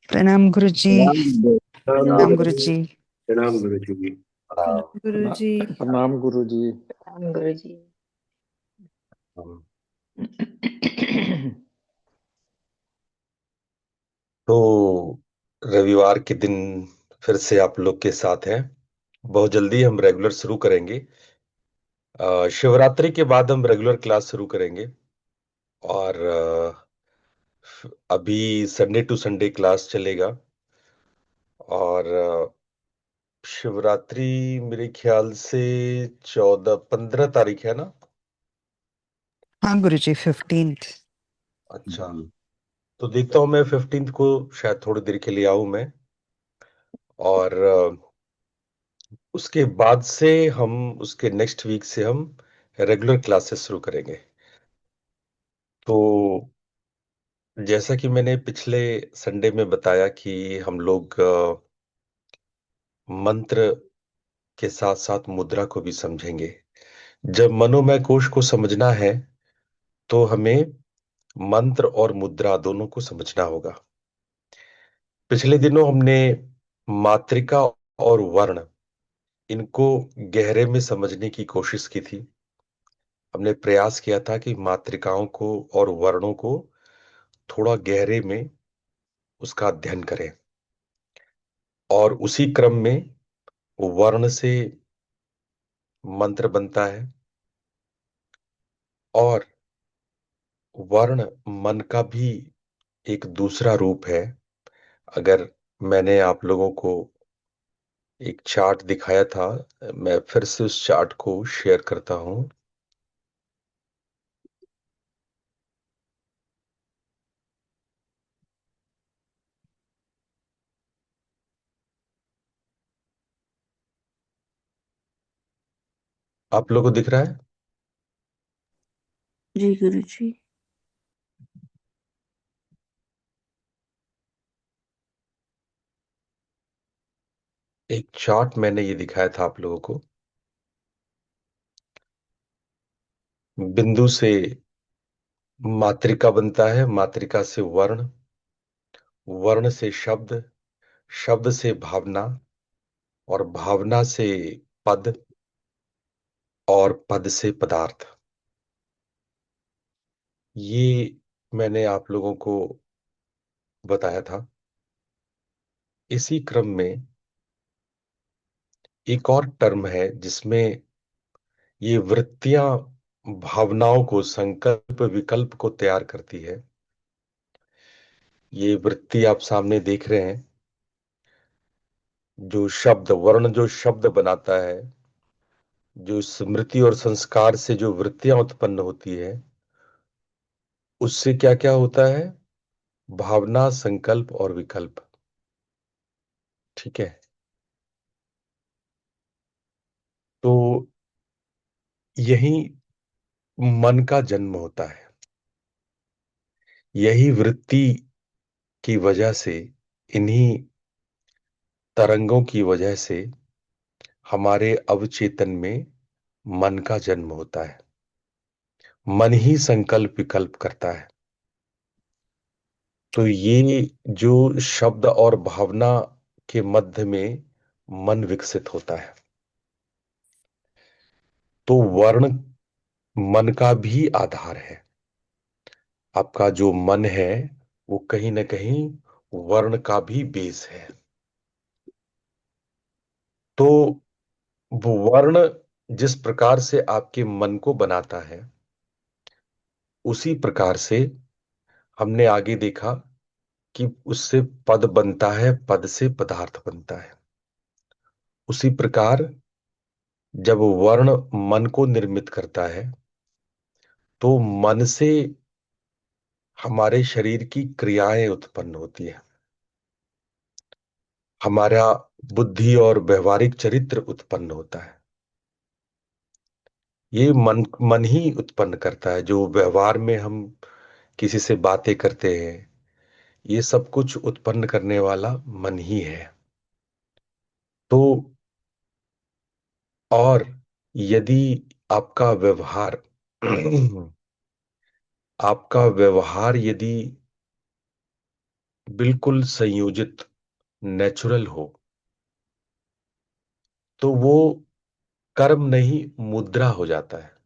प्रणाम गुरुजी। प्रणाम प्रणाम प्रणाम गुरुजी। प्रणाम गुरु जी। प्रणाम गुरुजी। प्रणाम गुरुजी। प्रणाम गुरुजी। तो रविवार के दिन फिर से आप लोग के साथ हैं। बहुत जल्दी हम रेगुलर शुरू करेंगे। शिवरात्रि के बाद हम रेगुलर क्लास शुरू करेंगे। और अभी संडे टू संडे क्लास चलेगा। और शिवरात्रि मेरे ख्याल से 14-15 तारीख है ना। हाँ गुरुजी, 15th। अच्छा, तो देखता हूँ मैं 15 को शायद थोड़ी देर के लिए आऊं मैं। और उसके बाद से हम उसके नेक्स्ट वीक से हम रेगुलर क्लासेस शुरू करेंगे। तो जैसा कि मैंने पिछले संडे में बताया कि हम लोग मंत्र के साथ साथ मुद्रा को भी समझेंगे। जब मनोमय कोश को समझना है तो हमें मंत्र और मुद्रा दोनों को समझना होगा। पिछले दिनों हमने मात्रिका और वर्ण, इनको गहरे में समझने की कोशिश की थी। हमने प्रयास किया था कि मात्रिकाओं को और वर्णों को थोड़ा गहरे में उसका अध्ययन करें। और उसी क्रम में वर्ण से मंत्र बनता है। और वर्ण मन का भी एक दूसरा रूप है। अगर मैंने आप लोगों को एक चार्ट दिखाया था, मैं फिर से उस चार्ट को शेयर करता हूं। आप लोगों को दिख रहा है? जी गुरुजी। एक चार्ट मैंने ये दिखाया था आप लोगों को। बिंदु से मात्रिका बनता है, मात्रिका से वर्ण, वर्ण से शब्द, शब्द से भावना, और भावना से पद, और पद से पदार्थ। ये मैंने आप लोगों को बताया था। इसी क्रम में एक और टर्म है जिसमें ये वृत्तियां भावनाओं को, संकल्प विकल्प को तैयार करती है। ये वृत्ति आप सामने देख रहे हैं। जो शब्द, वर्ण जो शब्द बनाता है, जो स्मृति और संस्कार से जो वृत्तियां उत्पन्न होती है, उससे क्या क्या होता है? भावना, संकल्प और विकल्प। ठीक है। तो यही मन का जन्म होता है। यही वृत्ति की वजह से, इन्हीं तरंगों की वजह से हमारे अवचेतन में मन का जन्म होता है। मन ही संकल्प विकल्प करता है। तो ये जो शब्द और भावना के मध्य में मन विकसित होता है। तो वर्ण मन का भी आधार है। आपका जो मन है वो कहीं ना कहीं वर्ण का भी बेस है। तो वो वर्ण जिस प्रकार से आपके मन को बनाता है, उसी प्रकार से हमने आगे देखा कि उससे पद बनता है, पद से पदार्थ बनता है। उसी प्रकार जब वर्ण मन को निर्मित करता है, तो मन से हमारे शरीर की क्रियाएं उत्पन्न होती है। हमारा बुद्धि और व्यवहारिक चरित्र उत्पन्न होता है। ये मन मन ही उत्पन्न करता है। जो व्यवहार में हम किसी से बातें करते हैं, ये सब कुछ उत्पन्न करने वाला मन ही है। तो और यदि आपका व्यवहार आपका व्यवहार यदि बिल्कुल संयोजित, नेचुरल हो, तो वो कर्म नहीं मुद्रा हो जाता है।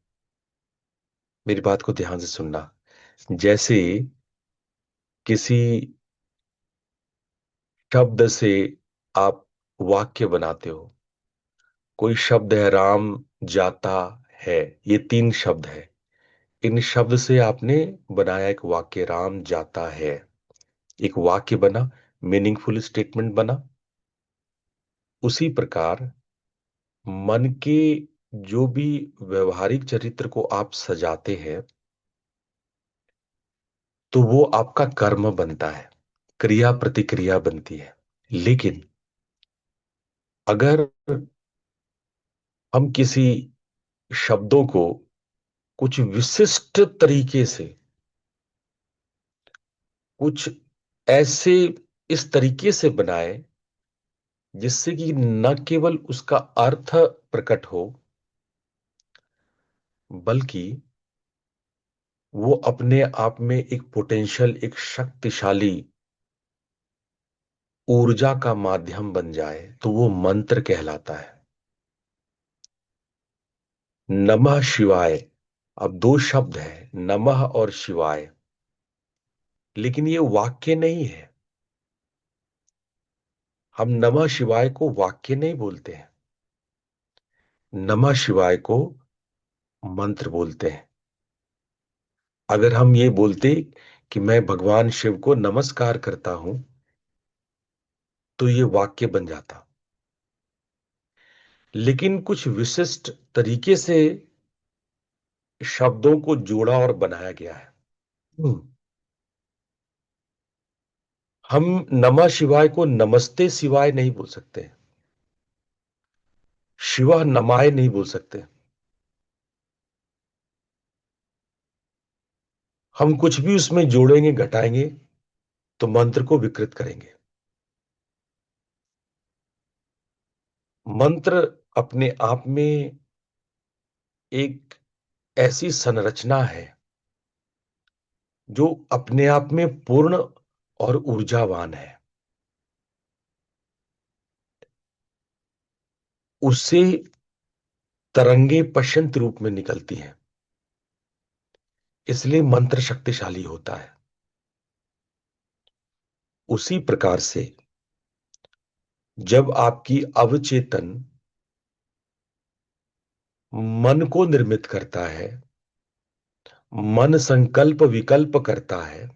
मेरी बात को ध्यान से सुनना। जैसे किसी शब्द से आप वाक्य बनाते हो। कोई शब्द है, राम जाता है, ये 3 शब्द है। इन शब्द से आपने बनाया एक वाक्य, राम जाता है। एक वाक्य बना, मीनिंगफुल स्टेटमेंट बना। उसी प्रकार मन के जो भी व्यवहारिक चरित्र को आप सजाते हैं, तो वो आपका कर्म बनता है, क्रिया प्रतिक्रिया बनती है। लेकिन अगर हम किसी शब्दों को कुछ विशिष्ट तरीके से, कुछ ऐसे इस तरीके से बनाए जिससे कि न केवल उसका अर्थ प्रकट हो, बल्कि वो अपने आप में एक पोटेंशियल, एक शक्तिशाली ऊर्जा का माध्यम बन जाए, तो वो मंत्र कहलाता है। नमः शिवाय, अब 2 शब्द है, नमः और शिवाय, लेकिन ये वाक्य नहीं है। हम नमः शिवाय को वाक्य नहीं बोलते हैं, नमः शिवाय को मंत्र बोलते हैं। अगर हम ये बोलते कि मैं भगवान शिव को नमस्कार करता हूं, तो ये वाक्य बन जाता। लेकिन कुछ विशिष्ट तरीके से शब्दों को जोड़ा और बनाया गया है। हम नमः शिवाय को नमस्ते शिवाय नहीं बोल सकते, शिवा नमाय नहीं बोल सकते। हम कुछ भी उसमें जोड़ेंगे, घटाएंगे, तो मंत्र को विकृत करेंगे। मंत्र अपने आप में एक ऐसी संरचना है जो अपने आप में पूर्ण और ऊर्जावान है। उससे तरंगे पश्यंत रूप में निकलती हैं, इसलिए मंत्र शक्तिशाली होता है। उसी प्रकार से जब आपकी अवचेतन मन को निर्मित करता है, मन संकल्प विकल्प करता है,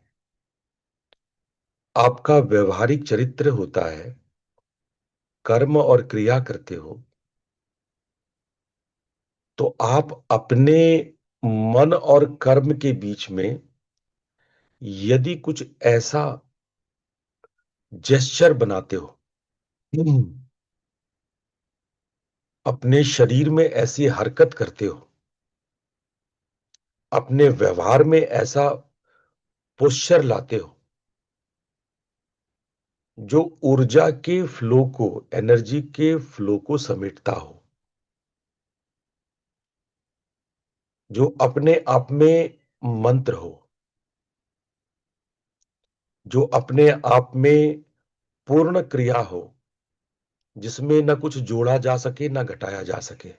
आपका व्यवहारिक चरित्र होता है, कर्म और क्रिया करते हो, तो आप अपने मन और कर्म के बीच में यदि कुछ ऐसा जेस्चर बनाते हो, अपने शरीर में ऐसी हरकत करते हो, अपने व्यवहार में ऐसा पोस्चर लाते हो जो ऊर्जा के फ्लो को, एनर्जी के फ्लो को समेटता हो, जो अपने आप में मंत्र हो, जो अपने आप में पूर्ण क्रिया हो, जिसमें न कुछ जोड़ा जा सके न घटाया जा सके,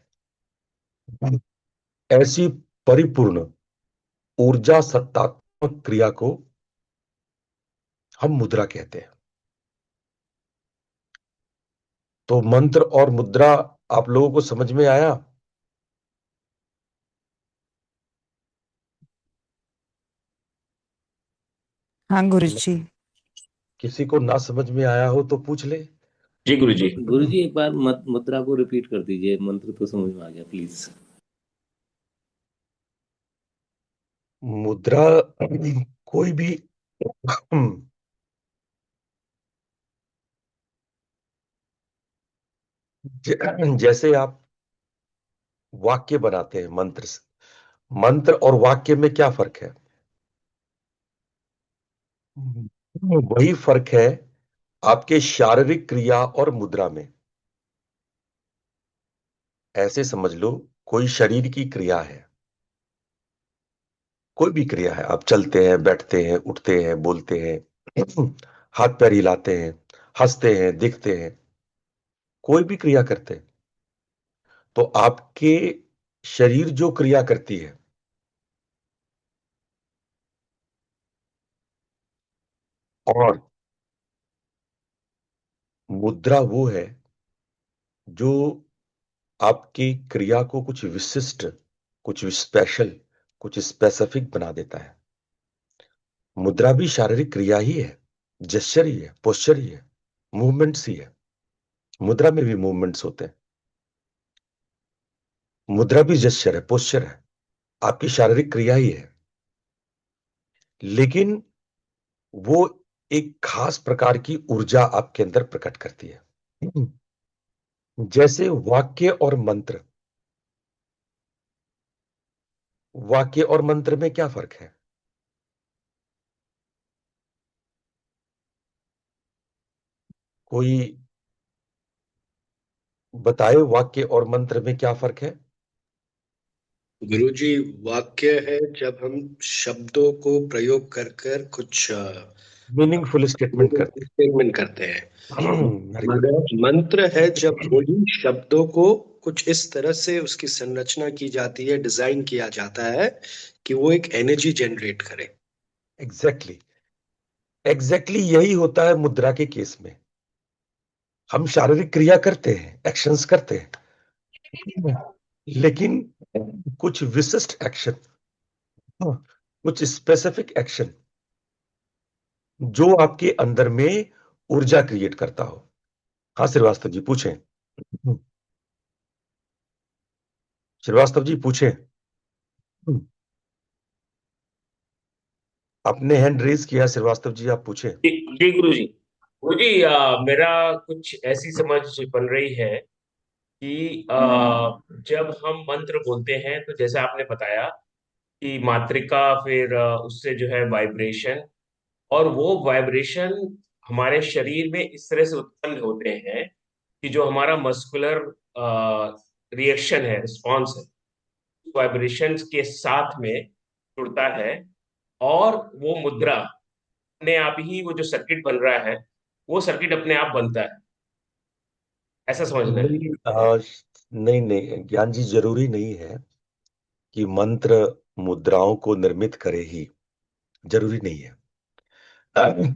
ऐसी परिपूर्ण ऊर्जा सत्तात्मक क्रिया को हम मुद्रा कहते हैं। तो मंत्र और मुद्रा आप लोगों को समझ में आया? हाँ गुरुजी। किसी को ना समझ में आया हो तो पूछ ले। जी गुरु जी। गुरु जी एक बार मुद्रा को रिपीट कर दीजिए, मंत्र तो समझ में आ गया प्लीज। मुद्रा कोई भी जैसे आप वाक्य बनाते हैं मंत्र से, मंत्र और वाक्य में क्या फर्क है? वही फर्क है आपके शारीरिक क्रिया और मुद्रा में। ऐसे समझ लो, कोई शरीर की क्रिया है, कोई भी क्रिया है, आप चलते हैं, बैठते हैं, उठते हैं, बोलते हैं, हाथ पैर हिलाते हैं, हंसते हैं, दिखते हैं, कोई भी क्रिया करते हैं, तो आपके शरीर जो क्रिया करती है, और मुद्रा वो है जो आपकी क्रिया को कुछ विशिष्ट, कुछ स्पेशल, कुछ स्पेसिफिक बना देता है। मुद्रा भी शारीरिक क्रिया ही है, जेस्चर ही है, पोस्चर ही है, मूवमेंट्स ही है। मुद्रा में भी मूवमेंट्स होते हैं। मुद्रा भी जेस्चर है, पोस्चर है, आपकी शारीरिक क्रिया ही है, लेकिन वो एक खास प्रकार की ऊर्जा आपके अंदर प्रकट करती है। जैसे वाक्य और मंत्र, वाक्य और मंत्र में क्या फर्क है? कोई बताए वाक्य और मंत्र में क्या फर्क है? गुरुजी, वाक्य है जब हम शब्दों को प्रयोग कर कर कुछ मीनिंगफुल स्टेटमेंट करते स्टेटमेंट करते हैं। हैं। Very good. मगर मंत्र है जब वही शब्दों को कुछ इस तरह से उसकी संरचना की जाती है, डिजाइन किया जाता है कि वो एक एनर्जी जनरेट करे। एग्जैक्टली, एग्जैक्टली यही होता है मुद्रा के केस में। हम शारीरिक क्रिया करते हैं, एक्शंस करते हैं, लेकिन कुछ विशिष्ट एक्शन, कुछ स्पेसिफिक एक्शन जो आपके अंदर में ऊर्जा क्रिएट करता हो। हाँ श्रीवास्तव जी पूछें। श्रीवास्तव जी पूछें। आपने हैंड रेज किया, श्रीवास्तव जी आप पूछें। जी जी गुरुजी। गुरुजी, मेरा कुछ ऐसी समझ बन रही है कि जब हम मंत्र बोलते हैं तो जैसे आपने बताया कि मात्रिका, फिर उससे जो है वाइब्रेशन, और वो वाइब्रेशन हमारे शरीर में इस तरह से उत्पन्न होते हैं कि जो हमारा मस्कुलर रिएक्शन है, रिस्पॉन्स है, वाइब्रेशंस के साथ में जुड़ता है, और वो मुद्रा अपने आप ही, वो जो सर्किट बन रहा है, वो सर्किट अपने आप बनता है। ऐसा समझना है। नहीं नहीं नहीं ज्ञान जी, जरूरी नहीं है कि मंत्र मुद्राओं को निर्मित करे ही, जरूरी नहीं है।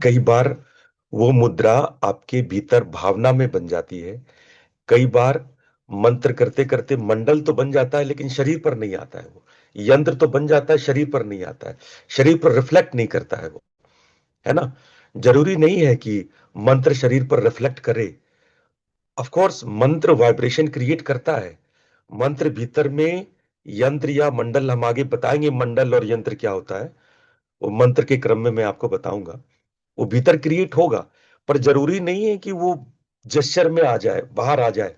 कई बार वो मुद्रा आपके भीतर भावना में बन जाती है। कई बार मंत्र करते करते मंडल तो बन जाता है लेकिन शरीर पर नहीं आता है। वो यंत्र तो बन जाता है, शरीर पर नहीं आता है, शरीर पर रिफ्लेक्ट नहीं करता है वो, है ना। जरूरी नहीं है कि मंत्र शरीर पर रिफ्लेक्ट करे। ऑफ कोर्स मंत्र वाइब्रेशन क्रिएट करता है। मंत्र भीतर में यंत्र या मंडल, हम आगे बताएंगे मंडल और यंत्र क्या होता है, वो मंत्र के क्रम में मैं आपको बताऊंगा। वो भीतर क्रिएट होगा, पर जरूरी नहीं है कि वो जेस्चर में आ जाए, बाहर आ जाए।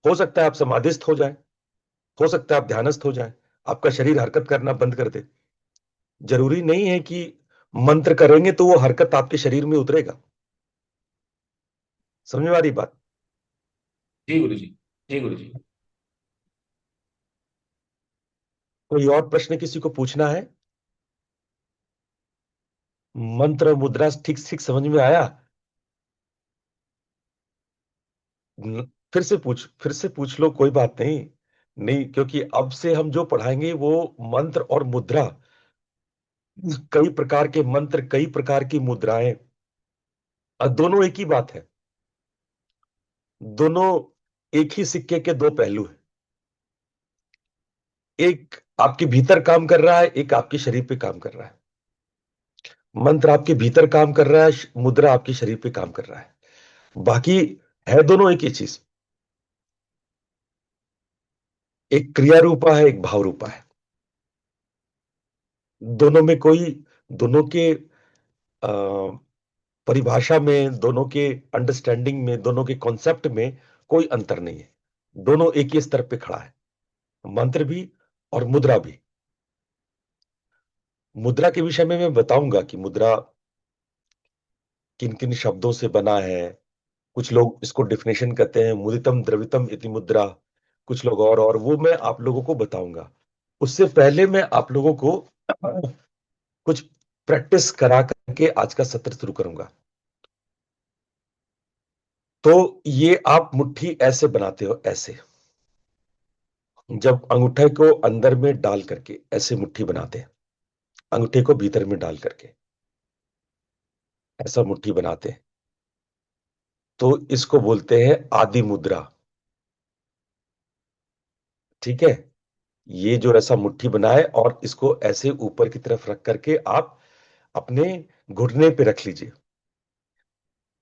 हो सकता है आप समाधिस्थ हो जाए, हो सकता है आप ध्यानस्थ हो जाए, आपका शरीर हरकत करना बंद कर दे। जरूरी नहीं है कि मंत्र करेंगे तो वो हरकत आपके शरीर में उतरेगा। समझ में आ रही बात? जी गुरुजी। जी गुरुजी। कोई और प्रश्न किसी को पूछना है? मंत्र और मुद्रा ठीक ठीक समझ में आया? फिर से पूछ लो, कोई बात नहीं। नहीं, क्योंकि अब से हम जो पढ़ाएंगे वो मंत्र और मुद्रा, कई प्रकार के मंत्र, कई प्रकार की मुद्राएं, और दोनों एक ही बात है। दोनों एक ही सिक्के के दो पहलू हैं। एक आपके भीतर काम कर रहा है, एक आपके शरीर पे काम कर रहा है। मंत्र आपके भीतर काम कर रहा है, मुद्रा आपके शरीर पे काम कर रहा है। बाकी है दोनों एक ही चीज। एक क्रिया रूपा है, एक भाव रूपा है। दोनों में कोई, दोनों के परिभाषा में, दोनों के अंडरस्टैंडिंग में, दोनों के कॉन्सेप्ट में कोई अंतर नहीं है। दोनों एक ही स्तर पे खड़ा है, मंत्र भी और मुद्रा भी। मुद्रा के विषय में मैं बताऊंगा कि मुद्रा किन किन शब्दों से बना है। कुछ लोग इसको डिफिनेशन कहते हैं, मुदितम द्रवितम इति मुद्रा, कुछ लोग और वो मैं आप लोगों को बताऊंगा। उससे पहले मैं आप लोगों को कुछ प्रैक्टिस करा करके आज का सत्र शुरू करूंगा। तो ये आप मुट्ठी ऐसे बनाते हो, ऐसे, जब अंगूठे को अंदर में डाल करके ऐसे मुट्ठी बनाते हैं, अंगूठे को भीतर में डाल करके ऐसा मुट्ठी बनाते हैं, तो इसको बोलते हैं आदि मुद्रा। ठीक है, ये जो ऐसा मुट्ठी बनाए और इसको ऐसे ऊपर की तरफ रख करके आप अपने घुटने पे रख लीजिए।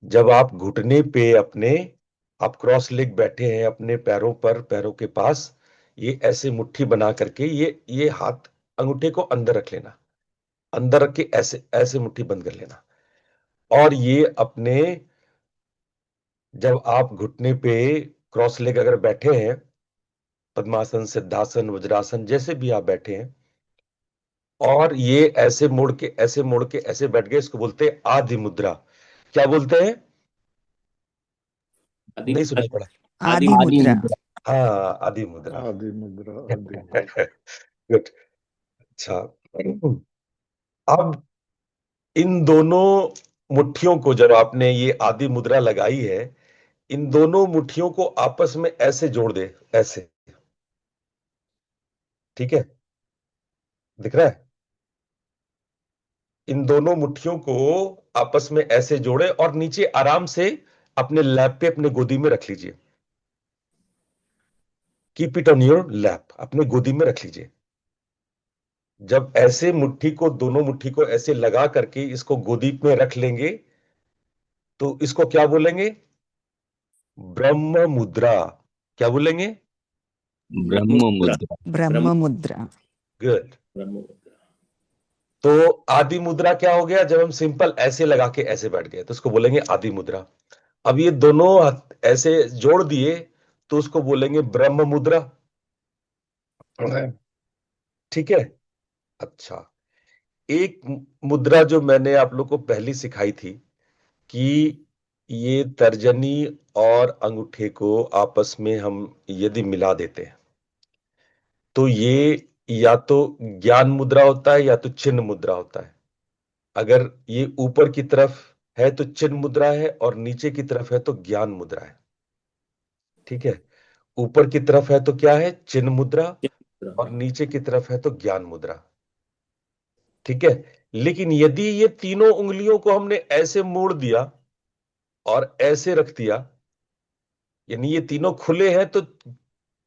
जब आप घुटने पे अपने, आप क्रॉस लेग बैठे हैं अपने पैरों पर, पैरों के पास, ये ऐसे मुट्ठी बना करके ये हाथ अंगूठे को अंदर रख लेना, अंदर रख के ऐसे ऐसे मुट्ठी बंद कर लेना। और ये अपने, जब आप घुटने पे क्रॉस लेग अगर बैठे हैं, पद्मासन, सिद्धासन, वज्रासन, जैसे भी आप बैठे हैं, और ये ऐसे मोड़ के ऐसे मोड़ के ऐसे बैठ गए, इसको बोलते हैं आदि मुद्रा। क्या बोलते हैं? आदि नहीं सुनाई पड़ा? आदि आदि मुद्रा। मुद्रा। हाँ, आदि मुद्रा। आदि मुद्रा, आदि मुद्रा। गुड। अच्छा, अब इन दोनों मुट्ठियों को जब आपने ये आदि मुद्रा लगाई है, इन दोनों मुट्ठियों को आपस में ऐसे जोड़ दे, ऐसे। ठीक है, दिख रहा है? इन दोनों मुट्ठियों को आपस में ऐसे जोड़े और नीचे आराम से अपने लैप पे, अपने गोदी में रख लीजिए। Keep it on your lap, अपने गोदी में रख लीजिए। जब ऐसे मुट्ठी को, दोनों मुट्ठी को ऐसे लगा करके इसको गोदी में रख लेंगे, तो इसको क्या बोलेंगे? ब्रह्म मुद्रा। क्या बोलेंगे? ब्रह्म मुद्रा। ब्रह्म मुद्रा। गुड। ब्रह्म मुद्रा। तो आदि मुद्रा क्या हो गया? जब हम सिंपल ऐसे लगा के ऐसे बैठ गए तो उसको बोलेंगे आदि मुद्रा। अब ये दोनों ऐसे जोड़ दिए तो उसको बोलेंगे ब्रह्म मुद्रा। ठीक है। अच्छा, एक मुद्रा जो मैंने आप लोग को पहली सिखाई थी कि ये तर्जनी और अंगूठे को आपस में हम यदि मिला देते हैं तो ये या तो ज्ञान मुद्रा होता है या तो चिन्ह मुद्रा होता है। अगर ये ऊपर की तरफ है तो चिन्ह मुद्रा है और नीचे की तरफ है तो ज्ञान मुद्रा है। ठीक है, ऊपर की तरफ है तो क्या है? चिन्ह मुद्रा, और नीचे की तरफ है तो ज्ञान मुद्रा। ठीक है, लेकिन यदि ये तीनों उंगलियों को हमने ऐसे मोड़ दिया और ऐसे रख दिया, यानी ये तीनों खुले हैं, तो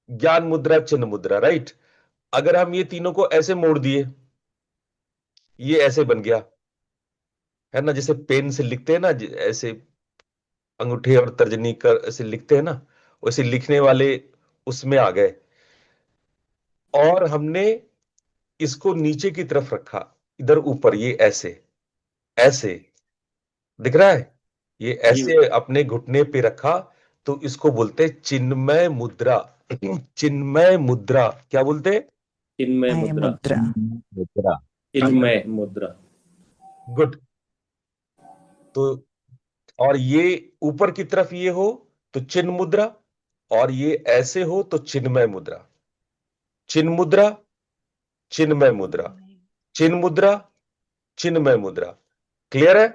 ज्ञान मुद्रा, चिन्ह मुद्रा, राइट। अगर हम ये तीनों को ऐसे मोड़ दिए, ये ऐसे बन गया, है ना, जैसे पेन से लिखते हैं ना, ऐसे अंगूठे और तर्जनी कर ऐसे लिखते हैं ना, वैसे लिखने वाले उसमें आ गए। और हमने इसको नीचे की तरफ रखा, इधर ऊपर, ये ऐसे ऐसे, दिख रहा है? ये ऐसे अपने घुटने पे रखा, तो इसको बोलते हैं चिन्मय मुद्रा। चिन्मय मुद्रा। क्या बोलते हैं? चिन्मय नय मुद्रा। मुद्रा। मुद्रा। चिन्मय मुद्रा। गुड। तो और ये ऊपर की तरफ ये हो तो चिन्ह मुद्रा, और ये ऐसे हो तो चिन्मय मुद्रा। चिन्ह मुद्रा, चिन्मय मुद्रा, चिन्ह मुद्रा, चिन्मय मुद्रा। क्लियर है?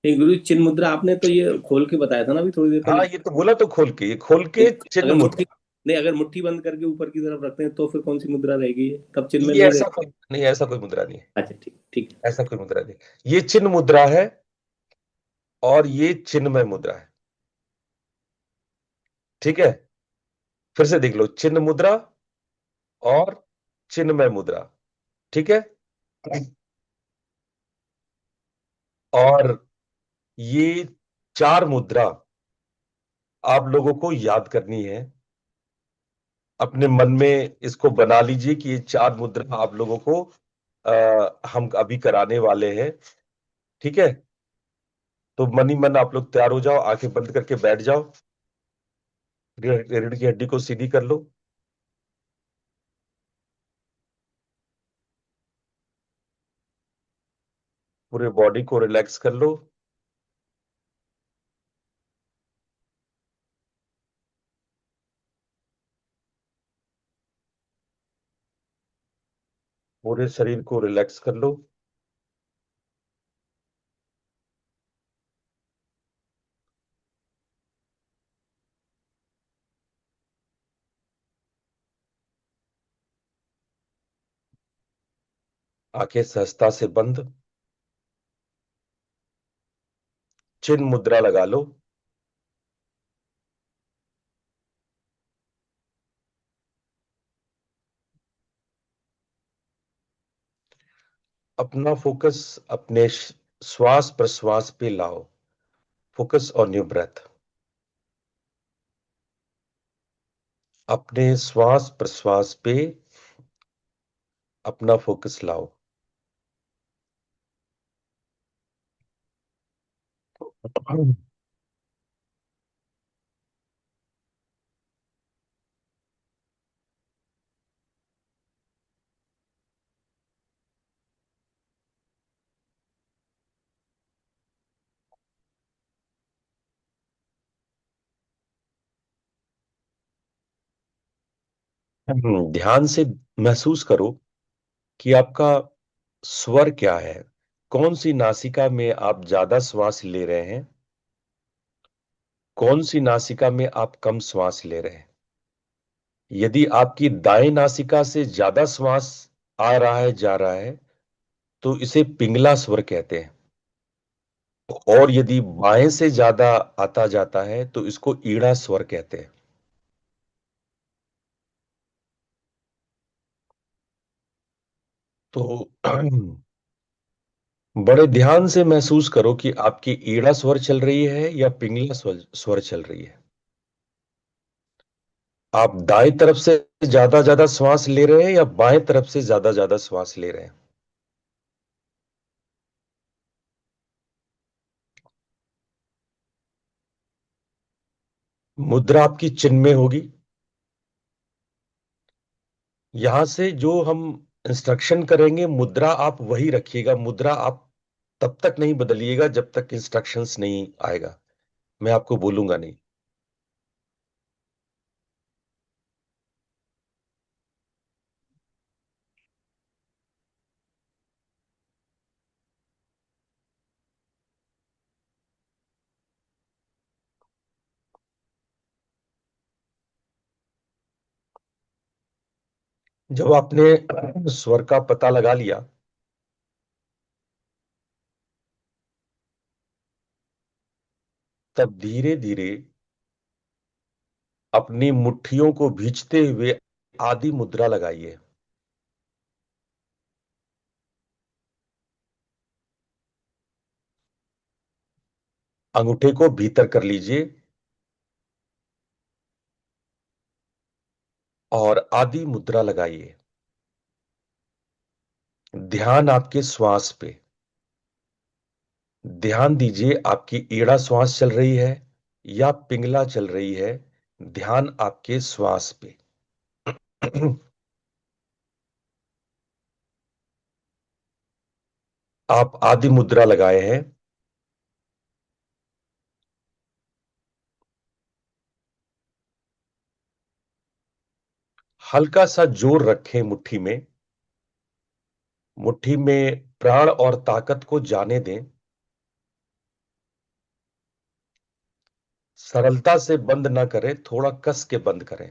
नहीं गुरु, चिन्ह मुद्रा आपने तो ये खोल के बताया था ना अभी थोड़ी देर हाँ, पहले। ये तो बोला, तो खोल के, ये खोल के चिन्ह अगर मुद्रा। मुट्ठी, नहीं अगर मुट्ठी बंद करके ऊपर की तरफ रखते हैं तो फिर कौन सी मुद्रा रहेगी? ये तब चिन्ह में ये नहीं ऐसा रहेगी। कोई नहीं, ऐसा कोई मुद्रा नहीं है। अच्छा ठीक ठीक है। ऐसा कोई मुद्रा नहीं, ये चिन्ह मुद्रा है और ये चिन्मय मुद्रा है। ठीक है, फिर से देख लो, चिन्ह मुद्रा और चिन्मय मुद्रा। ठीक है, और ये चार मुद्रा आप लोगों को याद करनी है। अपने मन में इसको बना लीजिए कि ये चार मुद्रा आप लोगों को हम अभी कराने वाले हैं। ठीक है, तो मन ही मन आप लोग तैयार हो जाओ, आंखें बंद करके बैठ जाओ, रीढ़ की हड्डी को सीधी कर लो। पूरे बॉडी को रिलैक्स कर लो। पूरे शरीर को रिलैक्स कर लो। आंखें सहजता से बंद, चिन्ह मुद्रा लगा लो। अपना फोकस अपने श्वास प्रश्वास पे लाओ। Focus on your breath. अपने श्वास प्रश्वास पे अपना फोकस लाओ। ध्यान से महसूस करो कि आपका स्वर क्या है। कौन सी नासिका में आप ज्यादा श्वास ले रहे हैं, कौन सी नासिका में आप कम श्वास ले रहे हैं। यदि आपकी दाएं नासिका से ज्यादा श्वास आ रहा है जा रहा है तो इसे पिंगला स्वर कहते हैं, और यदि बाएं से ज्यादा आता जाता है तो इसको ईड़ा स्वर कहते हैं। तो बड़े ध्यान से महसूस करो कि आपकी ईड़ा स्वर चल रही है या पिंगला स्वर चल रही है। आप दाएं तरफ से ज्यादा ज्यादा श्वास ले रहे हैं या बाएं तरफ से ज्यादा ज्यादा श्वास ले रहे हैं। मुद्रा आपकी चिन्ह में होगी। यहां से जो हम इंस्ट्रक्शन करेंगे मुद्रा आप वही रखिएगा। मुद्रा आप तब तक नहीं बदलिएगा जब तक इंस्ट्रक्शंस नहीं आएगा। मैं आपको बोलूंगा नहीं। जब आपने स्वर का पता लगा लिया, तब धीरे धीरे अपनी मुट्ठियों को भींचते हुए आदि मुद्रा लगाइए। अंगूठे को भीतर कर लीजिए और आदि मुद्रा लगाइए। ध्यान आपके श्वास पे। ध्यान दीजिए आपकी ईड़ा श्वास चल रही है या पिंगला चल रही है। ध्यान आपके श्वास पे। आप आदि मुद्रा लगाए हैं। हल्का सा जोर रखें मुट्ठी में। मुट्ठी में प्राण और ताकत को जाने दें। सरलता से बंद ना करें, थोड़ा कस के बंद करें।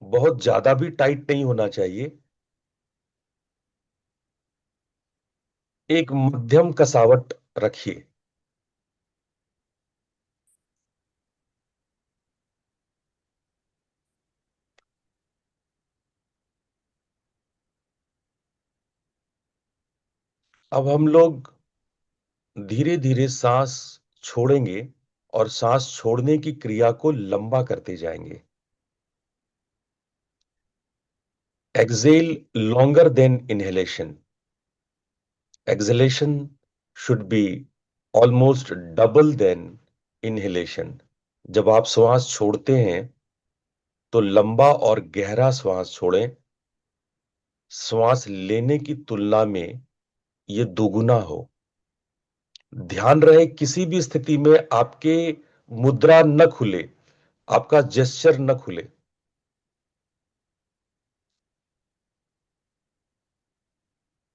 बहुत ज्यादा भी टाइट नहीं होना चाहिए। एक मध्यम कसावट रखिए। अब हम लोग धीरे धीरे सांस छोड़ेंगे और सांस छोड़ने की क्रिया को लंबा करते जाएंगे। Exhale longer than inhalation. Exhalation should be almost double than inhalation. जब आप श्वास छोड़ते हैं तो लंबा और गहरा श्वास छोड़ें। श्वास लेने की तुलना में यह दोगुना हो। ध्यान रहे किसी भी स्थिति में आपके मुद्रा न खुले, आपका जेस्चर न खुले।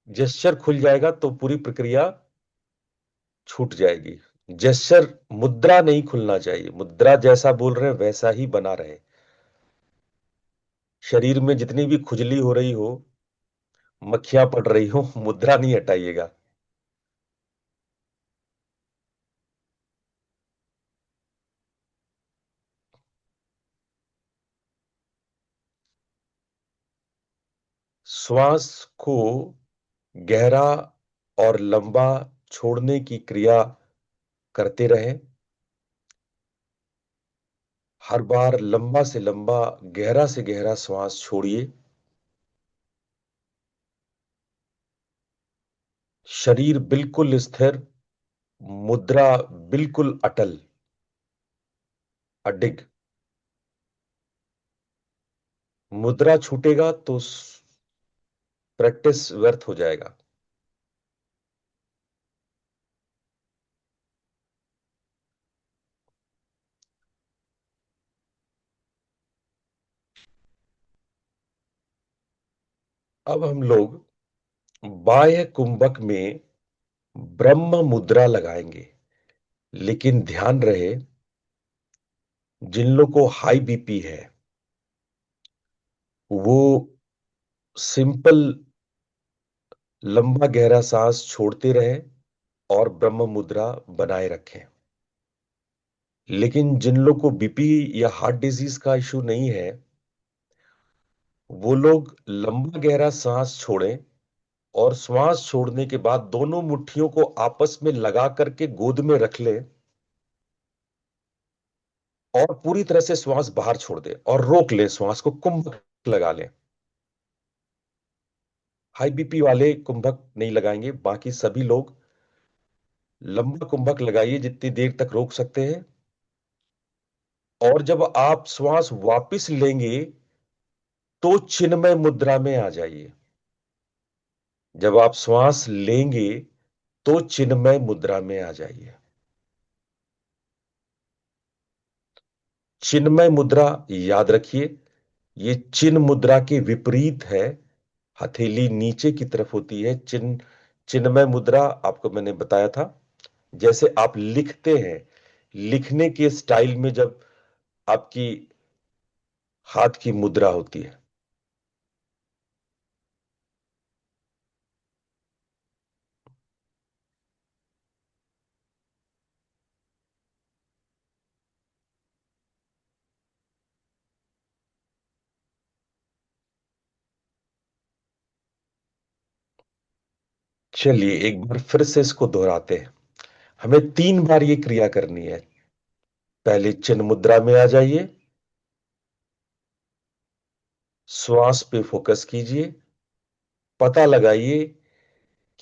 जेस्चर खुल जाएगा तो पूरी प्रक्रिया छूट जाएगी। जेस्चर, मुद्रा नहीं खुलना चाहिए। मुद्रा जैसा बोल रहे हैं वैसा ही बना रहे। शरीर में जितनी भी खुजली हो रही हो मक्खियां पड़ रही हो, मुद्रा नहीं हटाइएगा। श्वास को गहरा और लंबा छोड़ने की क्रिया करते रहें। हर बार लंबा से लंबा, गहरा से गहरा श्वास छोड़िए। शरीर बिल्कुल स्थिर, मुद्रा बिल्कुल अटल, अडिग। मुद्रा छूटेगा तो प्रैक्टिस व्यर्थ हो जाएगा। अब हम लोग बाह्य कुंभक में ब्रह्म मुद्रा लगाएंगे, लेकिन ध्यान रहे जिन लोग को हाई बीपी है वो सिंपल लंबा गहरा सांस छोड़ते रहें और ब्रह्म मुद्रा बनाए रखें। लेकिन जिन लोग को बीपी या हार्ट डिजीज का इशू नहीं है वो लोग लंबा गहरा सांस छोड़ें और श्वास छोड़ने के बाद दोनों मुट्ठियों को आपस में लगा करके गोद में रख लें और पूरी तरह से श्वास बाहर छोड़ दें और रोक लें, श्वास को कुंभक लगा लें। हाई बीपी वाले कुंभक नहीं लगाएंगे, बाकी सभी लोग लंबा कुंभक लगाइए जितनी देर तक रोक सकते हैं। और जब आप श्वास वापस लेंगे तो चिन्मय मुद्रा में आ जाइए। जब आप श्वास लेंगे तो चिन्मय मुद्रा में आ जाइए। चिन्मय मुद्रा याद रखिए, ये चिन्ह मुद्रा के विपरीत है। हथेली नीचे की तरफ होती है। चिन्मय मुद्रा आपको मैंने बताया था, जैसे आप लिखते हैं, लिखने के स्टाइल में जब आपकी हाथ की मुद्रा होती है। चलिए एक बार फिर से इसको दोहराते हैं। हमें 3 बार ये क्रिया करनी है। पहले चिन्ह मुद्रा में आ जाइए, श्वास पे फोकस कीजिए, पता लगाइए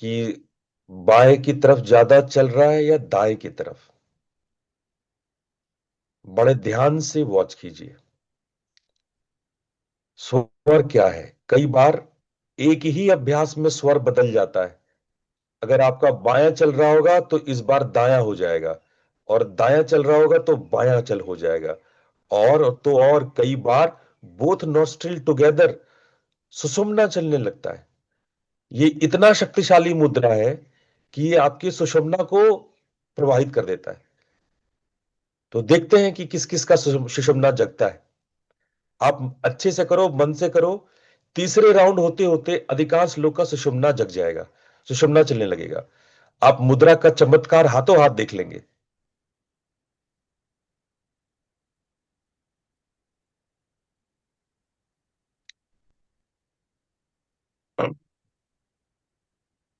कि बाएं की तरफ ज्यादा चल रहा है या दाएं की तरफ। बड़े ध्यान से वॉच कीजिए स्वर क्या है। कई बार एक ही अभ्यास में स्वर बदल जाता है। अगर आपका बायां चल रहा होगा तो इस बार दायां हो जाएगा, और दायां चल रहा होगा तो बायां चल हो जाएगा। और कई बार बोथ नॉस्ट्रिल टुगेदर सुषुम्ना चलने लगता है। ये इतना शक्तिशाली मुद्रा है कि ये आपकी सुषुम्ना को प्रभावित कर देता है। तो देखते हैं कि किस किस का सुषुम्ना जगता है। आप अच्छे से करो, मन से करो। तीसरे राउंड होते होते अधिकांश लोग का सुषुम्ना जग जाएगा, सुषुम्ना चलने लगेगा। आप मुद्रा का चमत्कार हाथों हाथ देख लेंगे।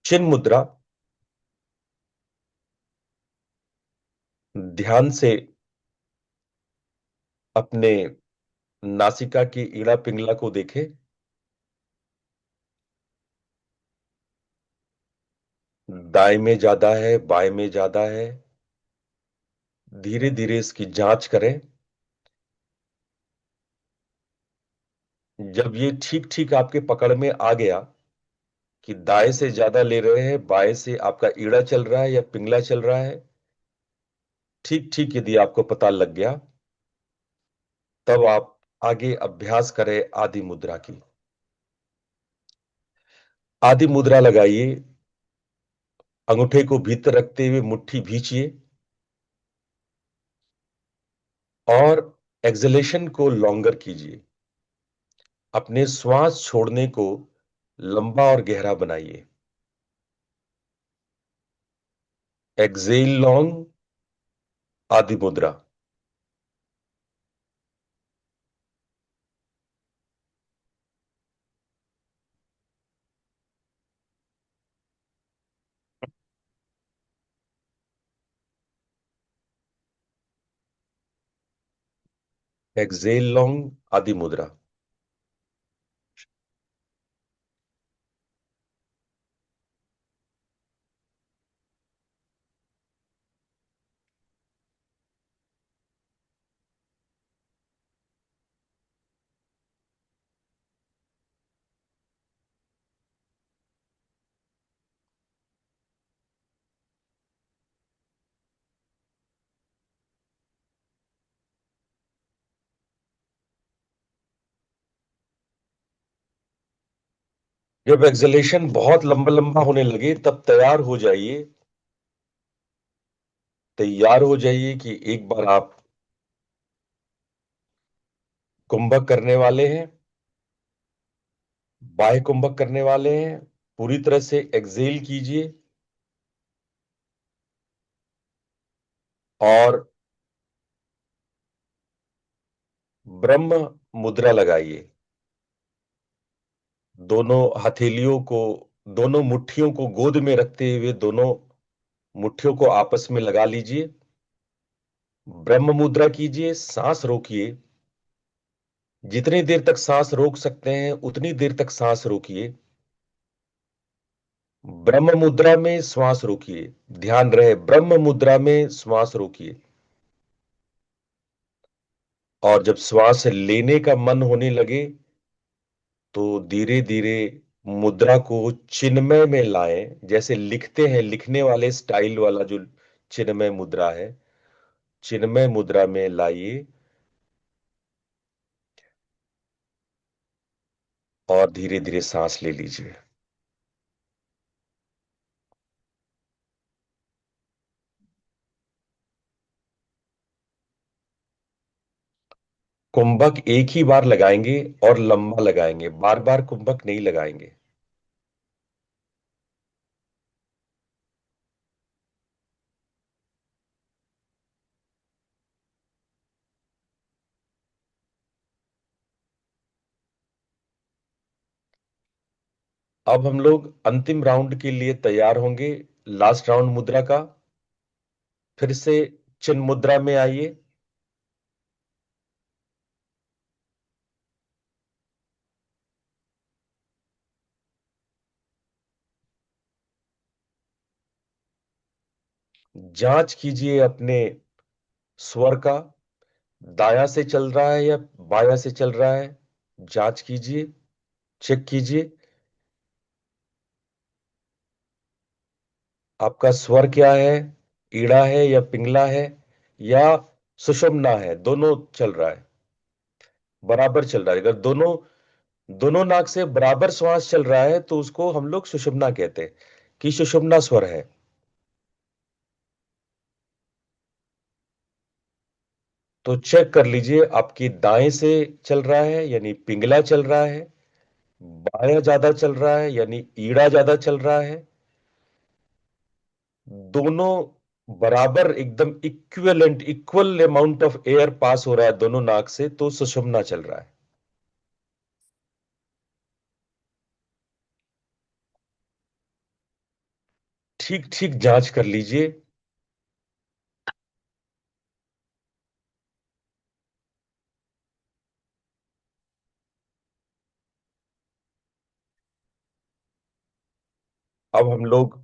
चिन्ह मुद्रा ध्यान से अपने नासिका की ईड़ा पिंगला को देखें। दाएं में ज्यादा है, बाएं में ज्यादा है। धीरे धीरे इसकी जांच करें। जब ये ठीक ठीक आपके पकड़ में आ गया कि दाएं से ज्यादा ले रहे हैं, बाएं से आपका ईड़ा चल रहा है या पिंगला चल रहा है, ठीक ठीक यदि आपको पता लग गया तब आप आगे अभ्यास करें आदि मुद्रा की। आदि मुद्रा लगाइए, अंगूठे को भीतर रखते हुए मुट्ठी भींचिए और एक्सलेशन को लॉन्गर कीजिए। अपने श्वास छोड़ने को लंबा और गहरा बनाइए। एक्सेल लॉन्ग, आदि मुद्रा। एक्सेल लॉन्ग, आदि मुद्रा। जब एक्सलेशन बहुत लंबा लंबा होने लगे तब तैयार हो जाइए कि एक बार आप कुंभक करने वाले हैं, बाह्य कुंभक करने वाले हैं। पूरी तरह से एक्सेल कीजिए और ब्रह्म मुद्रा लगाइए। दोनों हथेलियों को, दोनों मुट्ठियों को गोद में रखते हुए दोनों मुट्ठियों को आपस में लगा लीजिए। ब्रह्म मुद्रा कीजिए, सांस रोकिए। जितनी देर तक सांस रोक सकते हैं उतनी देर तक सांस रोकिए। ब्रह्म मुद्रा में श्वास रोकिए। ध्यान रहे, ब्रह्म मुद्रा में श्वास रोकिए। और जब श्वास लेने का मन होने लगे तो धीरे धीरे मुद्रा को चिन्मय में लाएं। जैसे लिखते हैं, लिखने वाले स्टाइल वाला जो चिन्मय मुद्रा है, चिन्मय मुद्रा में लाइए और धीरे धीरे सांस ले लीजिए। कुंभक एक ही बार लगाएंगे और लंबा लगाएंगे, बार बार कुंभक नहीं लगाएंगे। अब हम लोग अंतिम राउंड के लिए तैयार होंगे, लास्ट राउंड मुद्रा का। फिर से चिन्ह मुद्रा में आइए। जांच कीजिए अपने स्वर का, दाया से चल रहा है या बाया से चल रहा है। जांच कीजिए, चेक कीजिए आपका स्वर क्या है। ईड़ा है या पिंगला है या सुषुम्ना है, दोनों चल रहा है, बराबर चल रहा है। अगर दोनों दोनों नाक से बराबर श्वास चल रहा है तो उसको हम लोग सुषुम्ना कहते हैं कि सुषुम्ना स्वर है। तो चेक कर लीजिए आपकी दाएं से चल रहा है यानी पिंगला चल रहा है, बायां ज्यादा चल रहा है यानी ईड़ा ज्यादा चल रहा है। दोनों बराबर एकदम equivalent, equal amount of air pass हो रहा है दोनों नाक से, तो सुषुम्ना चल रहा है। ठीक ठीक जांच कर लीजिए। अब हम लोग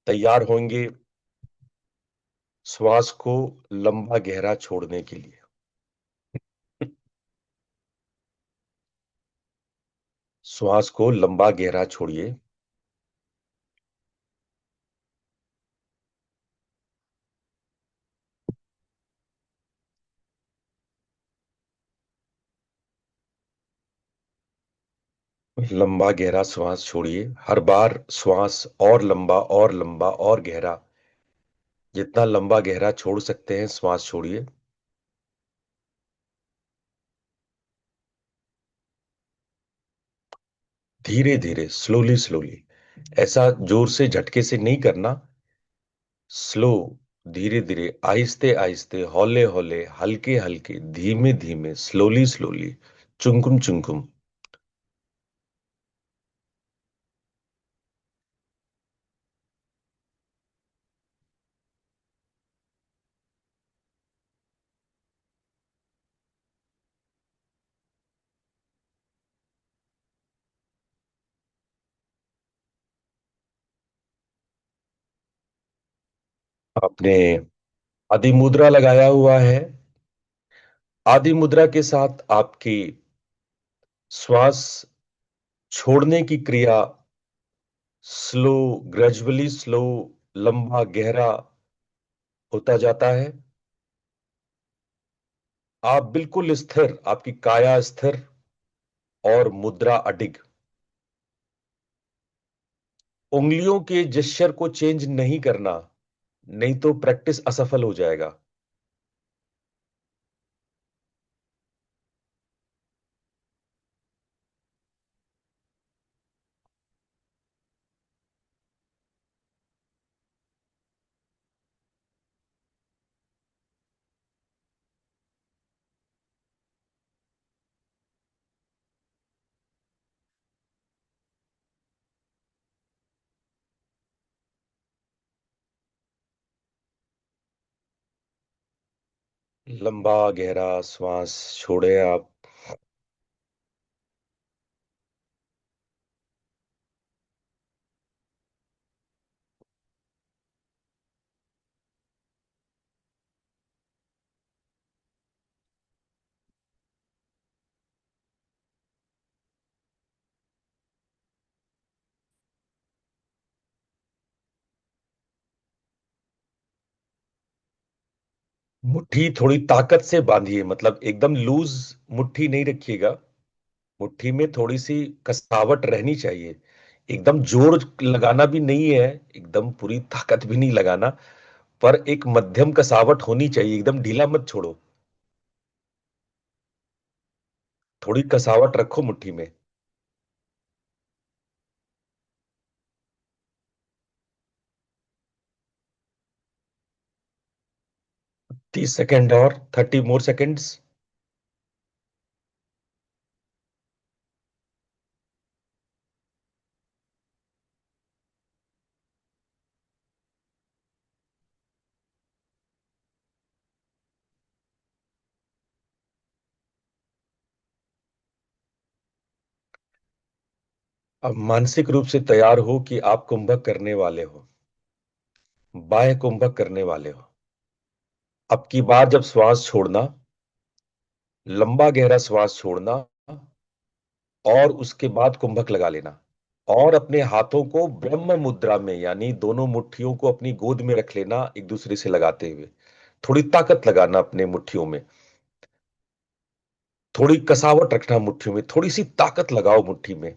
तैयार होंगे श्वास को लंबा गहरा छोड़ने के लिए। श्वास को लंबा गहरा छोड़िए। लंबा गहरा श्वास छोड़िए। हर बार श्वास और लंबा और लंबा और गहरा, जितना लंबा गहरा छोड़ सकते हैं श्वास छोड़िए। धीरे धीरे, स्लोली स्लोली, ऐसा जोर से झटके से नहीं करना, स्लो, धीरे धीरे, आहिस्ते आहिस्ते, हौले हौले, हल्के हल्के, धीमे धीमे, स्लोली स्लोली, चुंकुम चुंकुम। आपने आदि मुद्रा लगाया हुआ है। आदि मुद्रा के साथ आपकी श्वास छोड़ने की क्रिया स्लो, ग्रेजुअली स्लो, लंबा गहरा होता जाता है। आप बिल्कुल स्थिर, आपकी काया स्थिर और मुद्रा अडिग। उंगलियों के जेस्चर को चेंज नहीं करना, नहीं तो प्रैक्टिस असफल हो जाएगा। लंबा गहरा श्वास छोड़े आप। मुट्ठी थोड़ी ताकत से बांधिए, मतलब एकदम लूज मुट्ठी नहीं रखिएगा। मुट्ठी में थोड़ी सी कसावट रहनी चाहिए। एकदम जोर लगाना भी नहीं है, एकदम पूरी ताकत भी नहीं लगाना, पर एक मध्यम कसावट होनी चाहिए, एकदम ढीला मत छोड़ो। थोड़ी कसावट रखो मुट्ठी में। 30 सेकेंड और, 30 मोर सेकेंड्स। अब मानसिक रूप से तैयार हो कि आप कुंभक करने वाले हो, बाह्य कुंभक करने वाले हो। अब की बार जब श्वास छोड़ना, लंबा गहरा श्वास छोड़ना और उसके बाद कुंभक लगा लेना। और अपने हाथों को ब्रह्म मुद्रा में, यानी दोनों मुट्ठियों को अपनी गोद में रख लेना, एक दूसरे से लगाते हुए। थोड़ी ताकत लगाना अपने मुट्ठियों में, थोड़ी कसावट रखना मुट्ठियों में, थोड़ी सी ताकत लगाओ मुट्ठी में।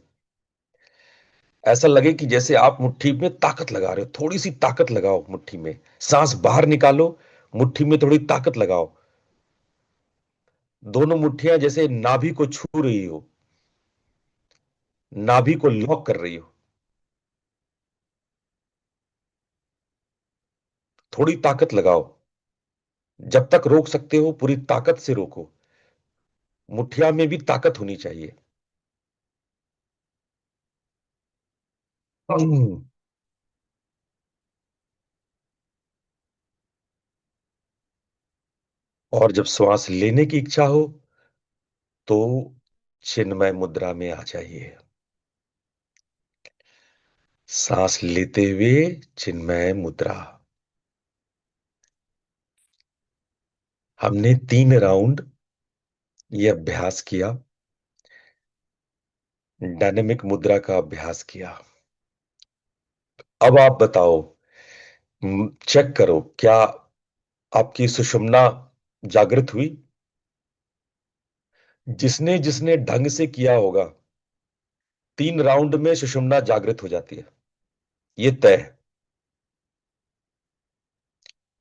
ऐसा लगे कि जैसे आप मुट्ठी में ताकत लगा रहे हो, थोड़ी सी ताकत लगाओ मुट्ठी में। सांस बाहर निकालो, मुट्ठी में थोड़ी ताकत लगाओ। दोनों मुट्ठियां जैसे नाभि को छू रही हो, नाभि को लॉक कर रही हो। थोड़ी ताकत लगाओ, जब तक रोक सकते हो पूरी ताकत से रोको। मुठिया में भी ताकत होनी चाहिए। और जब श्वास लेने की इच्छा हो तो चिन्मय मुद्रा में आ जाइए। सांस लेते हुए चिन्मय मुद्रा। हमने 3 राउंड ये अभ्यास किया, डायनेमिक मुद्रा का अभ्यास किया। अब आप बताओ, चेक करो क्या आपकी सुषुम्ना जागृत हुई। जिसने जिसने ढंग से किया होगा, 3 राउंड में सुषुम्ना जागृत हो जाती है, ये तय है।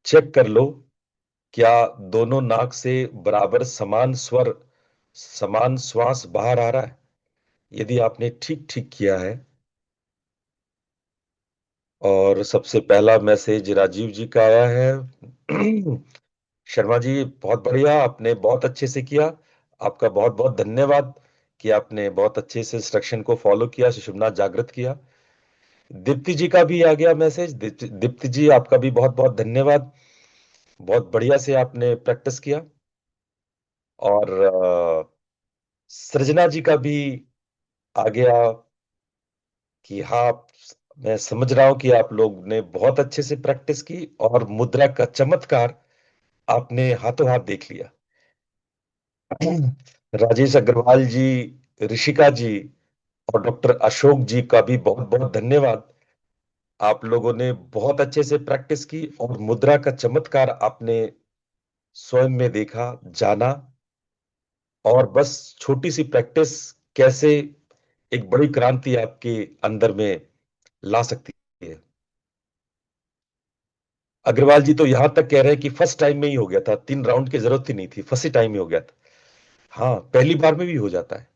चेक कर लो क्या दोनों नाक से बराबर समान स्वर, समान श्वास बाहर आ रहा है, यदि आपने ठीक ठीक किया है, और सबसे पहला मैसेज राजीव जी का आया है। शर्मा जी बहुत बढ़िया, आपने बहुत अच्छे से किया। आपका बहुत बहुत धन्यवाद कि आपने बहुत अच्छे से इंस्ट्रक्शन को फॉलो किया, सुषुम्ना जागृत किया। दीप्ति जी का भी आ गया मैसेज। दीप्ति जी आपका भी बहुत बहुत धन्यवाद, बहुत बढ़िया से आपने प्रैक्टिस किया। और सृजना जी का भी आ गया कि हाँ, मैं समझ रहा हूं कि आप लोग ने बहुत अच्छे से प्रैक्टिस की और मुद्रा का चमत्कार आपने हाथों हाथ देख लिया। राजेश अग्रवाल जी, ऋषिका जी और डॉक्टर अशोक जी का भी बहुत बहुत धन्यवाद। आप लोगों ने बहुत अच्छे से प्रैक्टिस की और मुद्रा का चमत्कार आपने स्वयं में देखा, जाना। और बस छोटी सी प्रैक्टिस कैसे एक बड़ी क्रांति आपके अंदर में ला सकती है। अग्रवाल जी तो यहां तक कह रहे हैं कि फर्स्ट टाइम में ही हो गया था, 3 राउंड की जरूरत ही नहीं थी, फर्स्ट ही टाइम में हो गया था। हाँ, पहली बार में भी हो जाता है,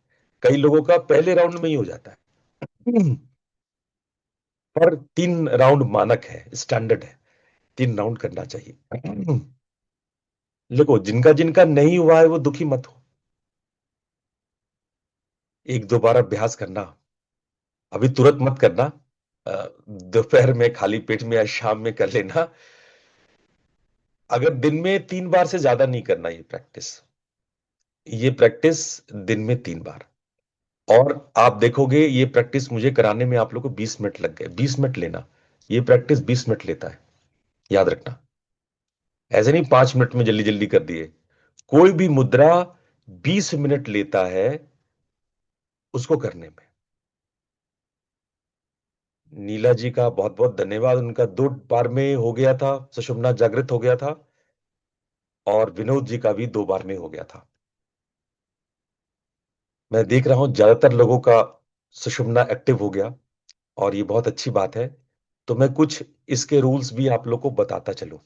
कई लोगों का पहले राउंड में ही हो जाता है। पर 3 राउंड मानक है, स्टैंडर्ड है, 3 राउंड करना चाहिए। देखो, जिनका जिनका नहीं हुआ है वो दुखी मत हो, एक दो बार अभ्यास करना, अभी तुरंत मत करना। दोपहर में खाली पेट में या शाम में कर लेना। अगर दिन में 3 बार से ज्यादा नहीं करना ये प्रैक्टिस दिन में 3 बार। और आप देखोगे ये प्रैक्टिस मुझे कराने में आप लोग को 20 मिनट लग गए। 20 मिनट लेना, ये प्रैक्टिस 20 मिनट लेता है, याद रखना। ऐसे नहीं 5 मिनट में जल्दी जल्दी कर दिए। कोई भी मुद्रा 20 मिनट लेता है उसको करने में। नीला जी का बहुत बहुत धन्यवाद, उनका 2 बार में हो गया था, सुषुम्ना जागृत हो गया था। और विनोद जी का भी 2 बार में हो गया था। मैं देख रहा हूं ज्यादातर लोगों का सुषुम्ना एक्टिव हो गया और ये बहुत अच्छी बात है। तो मैं कुछ इसके रूल्स भी आप लोग को बताता चलूं।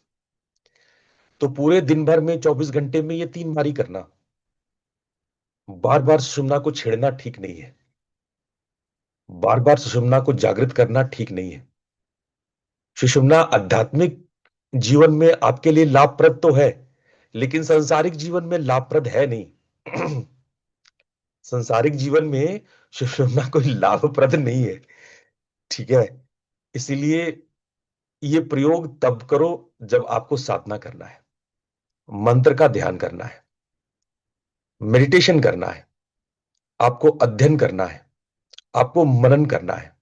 तो पूरे दिन भर में 24 घंटे में ये 3 बार ही करना। बार बार सुषुम्ना को छेड़ना ठीक नहीं है, बार बार सुषुम्ना को जागृत करना ठीक नहीं है। सुषुम्ना आध्यात्मिक जीवन में आपके लिए लाभप्रद तो है, लेकिन सांसारिक जीवन में लाभप्रद है नहीं। सांसारिक जीवन में सुषुम्ना कोई लाभप्रद नहीं है, ठीक है। इसीलिए ये प्रयोग तब करो जब आपको साधना करना है, मंत्र का ध्यान करना है, मेडिटेशन करना है, आपको अध्ययन करना है, आपको मनन करना है,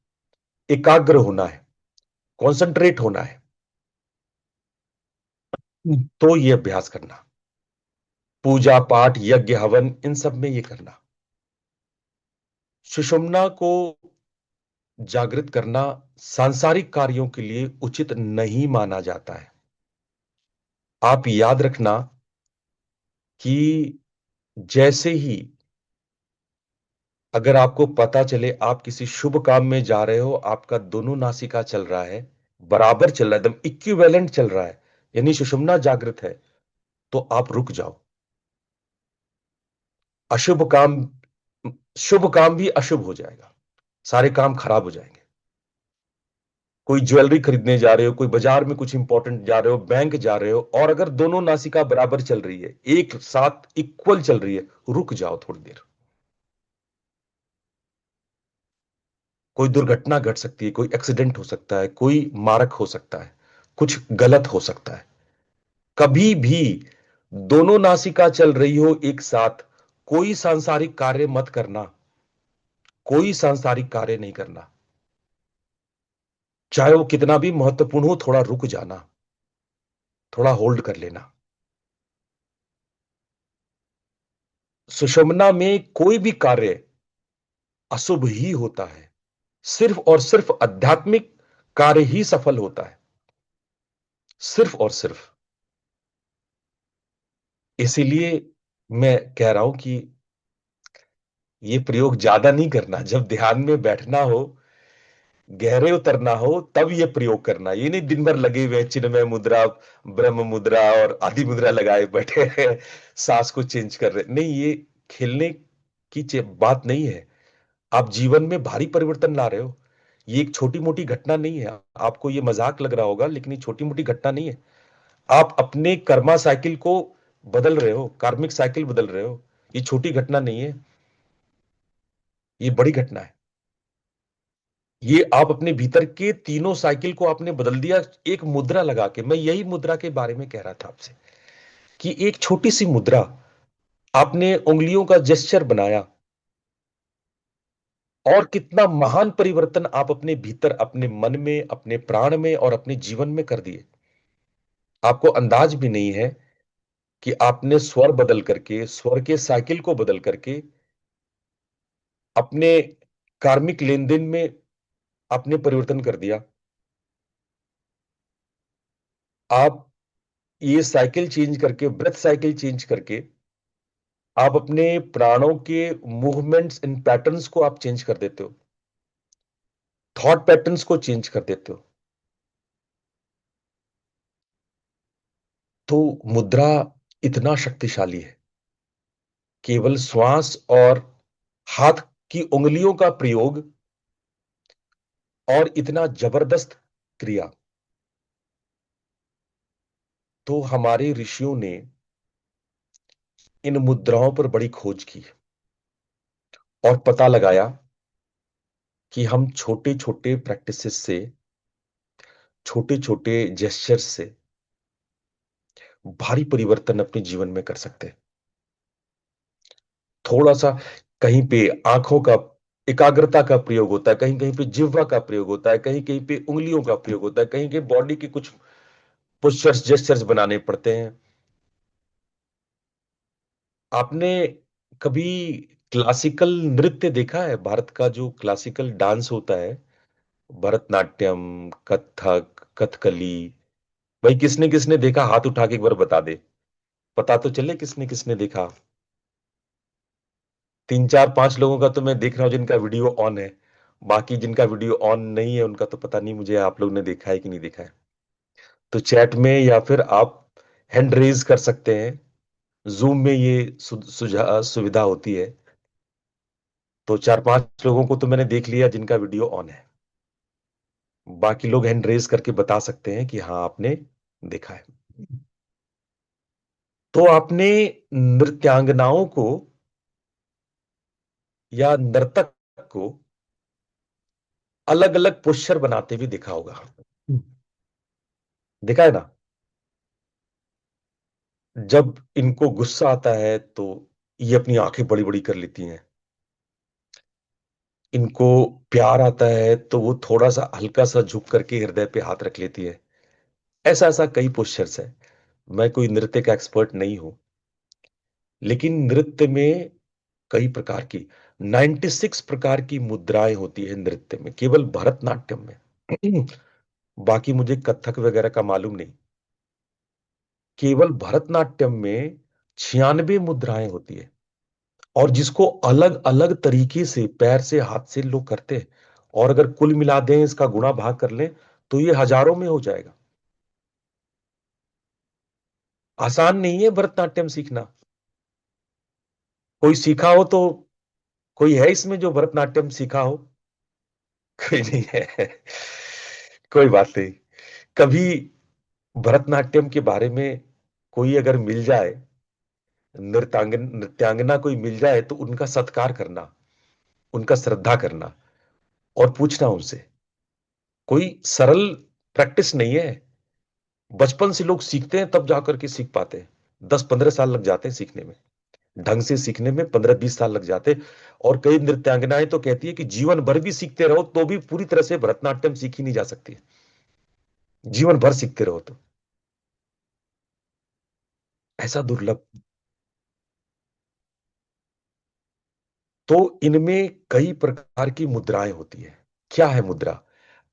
एकाग्र होना है, कंसंट्रेट होना है, तो ये अभ्यास करना। पूजा पाठ यज्ञ हवन इन सब में ये करना। सुषुम्ना को जागृत करना सांसारिक कार्यों के लिए उचित नहीं माना जाता है। आप याद रखना कि जैसे ही अगर आपको पता चले आप किसी शुभ काम में जा रहे हो, आपका दोनों नासिका चल रहा है, बराबर चल रहा है, एकदम इक्विवेलेंट चल रहा है, यानी सुषुम्ना जागृत है, तो आप रुक जाओ। अशुभ काम, शुभ काम भी अशुभ हो जाएगा, सारे काम खराब हो जाएंगे। कोई ज्वेलरी खरीदने जा रहे हो, कोई बाजार में कुछ इंपॉर्टेंट जा रहे हो, बैंक जा रहे हो, और अगर दोनों नासिका बराबर चल रही है, एक साथ इक्वल चल रही है, रुक जाओ थोड़ी देर। कोई दुर्घटना घट सकती है, कोई एक्सीडेंट हो सकता है, कोई मारक हो सकता है, कुछ गलत हो सकता है। कभी भी दोनों नासिका चल रही हो एक साथ, कोई सांसारिक कार्य मत करना, कोई सांसारिक कार्य नहीं करना, चाहे वो कितना भी महत्वपूर्ण हो। थोड़ा रुक जाना, थोड़ा होल्ड कर लेना। सुषुम्ना में कोई भी कार्य अशुभ ही होता है, सिर्फ और सिर्फ आध्यात्मिक कार्य ही सफल होता है, सिर्फ और सिर्फ। इसीलिए मैं कह रहा हूं कि ये प्रयोग ज्यादा नहीं करना। जब ध्यान में बैठना हो, गहरे उतरना हो, तब ये प्रयोग करना। ये नहीं दिन भर लगे हुए चिन्मय मुद्रा, ब्रह्म मुद्रा और आदि मुद्रा लगाए बैठे हैं, सांस को चेंज कर रहे। नहीं, ये खेलने की बात नहीं है। आप जीवन में भारी परिवर्तन ला रहे हो। ये एक छोटी मोटी घटना नहीं है। आपको ये मजाक लग रहा होगा, लेकिन ये छोटी मोटी घटना नहीं है। आप अपने कर्मा साइकिल को बदल रहे हो, कार्मिक साइकिल बदल रहे हो। ये छोटी घटना नहीं है, ये बड़ी घटना है। ये आप अपने भीतर के तीनों साइकिल को आपने बदल दिया एक मुद्रा लगा के। मैं यही मुद्रा के बारे में कह रहा था आपसे कि एक छोटी सी मुद्रा, आपने उंगलियों का जेस्चर बनाया और कितना महान परिवर्तन आप अपने भीतर, अपने मन में, अपने प्राण में और अपने जीवन में कर दिए। आपको अंदाज भी नहीं है कि आपने स्वर बदल करके, स्वर के साइकिल को बदल करके अपने कार्मिक लेन देन में आपने परिवर्तन कर दिया। आप ये साइकिल चेंज करके, ब्रेथ साइकिल चेंज करके, आप अपने प्राणों के मूवमेंट्स इन पैटर्न्स को आप चेंज कर देते हो, थॉट पैटर्न्स को चेंज कर देते हो। तो मुद्रा इतना शक्तिशाली है। केवल श्वास और हाथ की उंगलियों का प्रयोग और इतना जबरदस्त क्रिया। तो हमारे ऋषियों ने इन मुद्राओं पर बड़ी खोज की और पता लगाया कि हम छोटे छोटे प्रैक्टिसेस से, छोटे छोटे जेस्चर्स से भारी परिवर्तन अपने जीवन में कर सकते हैं। थोड़ा सा कहीं पे आंखों का एकाग्रता का प्रयोग होता है, कहीं कहीं पे जिह्वा का प्रयोग होता है, कहीं कहीं पे उंगलियों का प्रयोग होता है, कहीं कहीं बॉडी के कुछ पोस्चर्स, जेस्चर्स बनाने पड़ते हैं। आपने कभी क्लासिकल नृत्य देखा है? भारत का जो क्लासिकल डांस होता है, भरतनाट्यम, कथक, कथकली, भाई किसने किसने देखा? हाथ उठा के एक बार बता दे, पता तो चले किसने किसने देखा। 3 4 5 लोगों का तो मैं देख रहा हूं जिनका वीडियो ऑन है। बाकी जिनका वीडियो ऑन नहीं है उनका तो पता नहीं मुझे, आप लोग ने देखा है कि नहीं देखा है। तो चैट में या फिर आप हैंड रेज कर सकते हैं। जूम में ये सुविधा होती है। तो 4 5 लोगों को तो मैंने देख लिया जिनका वीडियो ऑन है। बाकी लोग हैंड रेज करके बता सकते हैं कि हाँ आपने देखा है। तो आपने नृत्यांगनाओं को या नर्तक को अलग अलग पोस्चर बनाते भी देखा होगा, देखा है ना? जब इनको गुस्सा आता है तो ये अपनी आंखें बड़ी बड़ी कर लेती हैं। इनको प्यार आता है तो वो थोड़ा सा हल्का सा झुक करके हृदय पे हाथ रख लेती है। ऐसा ऐसा कई पोस्चर्स है। मैं कोई नृत्य का एक्सपर्ट नहीं हूं, लेकिन नृत्य में कई प्रकार की 96 प्रकार की मुद्राएं होती है नृत्य में, केवल भरतनाट्यम में। बाकी मुझे कथक वगैरह का मालूम नहीं। केवल भरतनाट्यम में 96 मुद्राएं होती है, और जिसको अलग अलग तरीके से पैर से, हाथ से लोग करते हैं। और अगर कुल मिला दें, इसका गुणा भाग कर लें, तो ये हजारों में हो जाएगा। आसान नहीं है भरतनाट्यम सीखना। कोई सीखा हो तो, कोई है इसमें जो भरतनाट्यम सीखा हो? कोई नहीं है। कोई बात नहीं। कभी भरतनाट्यम के बारे में कोई अगर मिल जाए, नृत्यांगना कोई मिल जाए, तो उनका सत्कार करना, उनका श्रद्धा करना और पूछना उनसे। कोई सरल प्रैक्टिस नहीं है। बचपन से लोग सीखते हैं, तब जाकर के सीख पाते हैं। 10 15 साल लग जाते हैं सीखने में, ढंग से सीखने में 15 20 साल लग जाते हैं। और कई नृत्यांगनाएं तो कहती है कि जीवन भर भी सीखते रहो तो भी पूरी तरह से भरतनाट्यम सीखी नहीं जा सकती। जीवन भर सीखते रहो तो ऐसा दुर्लभ। तो इनमें कई प्रकार की मुद्राएं होती है। क्या है मुद्रा?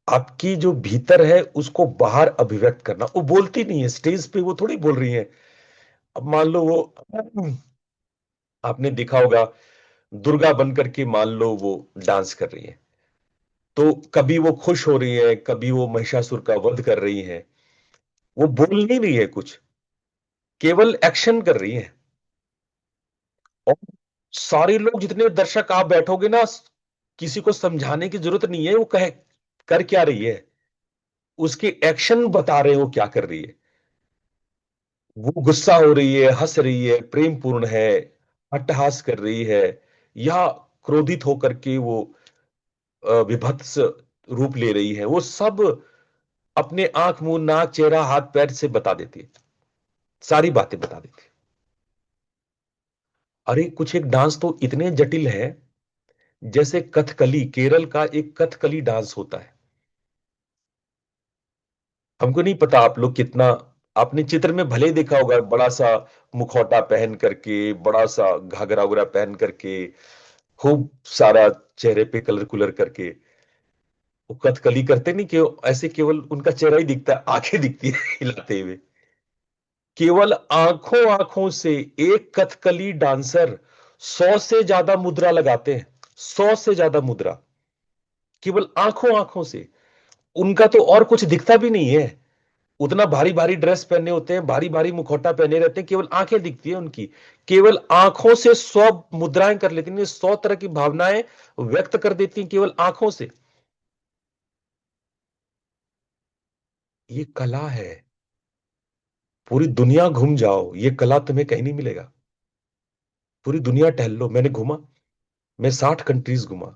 आपकी जो भीतर है उसको बाहर अभिव्यक्त करना। वो बोलती नहीं है स्टेज पे, वो थोड़ी बोल रही है। अब मान लो वो, आपने देखा होगा, दुर्गा बनकर के मान लो वो डांस कर रही है, तो कभी वो खुश हो रही है, कभी वो महिषासुर का वध कर रही है। वो बोल नहीं रही है कुछ, केवल एक्शन कर रही है। और सारे लोग, जितने दर्शक आप बैठोगे ना, किसी को समझाने की जरूरत नहीं है वो कहे कर क्या रही है, उसके एक्शन बता रहे हो क्या कर रही है। वो गुस्सा हो रही है, हंस रही है, प्रेम पूर्ण है, अट्टहास कर रही है, या क्रोधित होकर के वो विभत्स रूप ले रही है, वो सब अपने आंख मुंह नाक चेहरा हाथ पैर से बता देती है, सारी बातें बता देती है। अरे कुछ एक डांस तो इतने जटिल है, जैसे कथकली, केरल का एक कथकली डांस होता है। हमको नहीं पता आप लोग कितना, आपने चित्र में भले ही देखा होगा, बड़ा सा मुखौटा पहन करके, बड़ा सा घाघरा वगैरह पहन करके, खूब सारा चेहरे पे कलर कुलर करके वो कथकली करते नहीं कि ऐसे केवल उनका चेहरा ही दिखता है, आंखें दिखती है हिलाते हुए। केवल आंखों आंखों से एक कथकली डांसर 100 से ज्यादा मुद्रा लगाते हैं, 100 से ज्यादा मुद्रा, केवल आंखों आंखों से। उनका तो और कुछ दिखता भी नहीं है, उतना भारी भारी ड्रेस पहने होते हैं, भारी भारी मुखौटा पहने रहते हैं, केवल आंखें दिखती है उनकी, केवल आंखों से 100 मुद्राएं कर लेती हैं, 100 तरह की भावनाएं व्यक्त कर देती हैं केवल आंखों से। ये कला है, पूरी दुनिया घूम जाओ ये कला तुम्हें कहीं नहीं मिलेगा। पूरी दुनिया टहल लो, मैंने घूमा, मैं 60 कंट्रीज घूमा,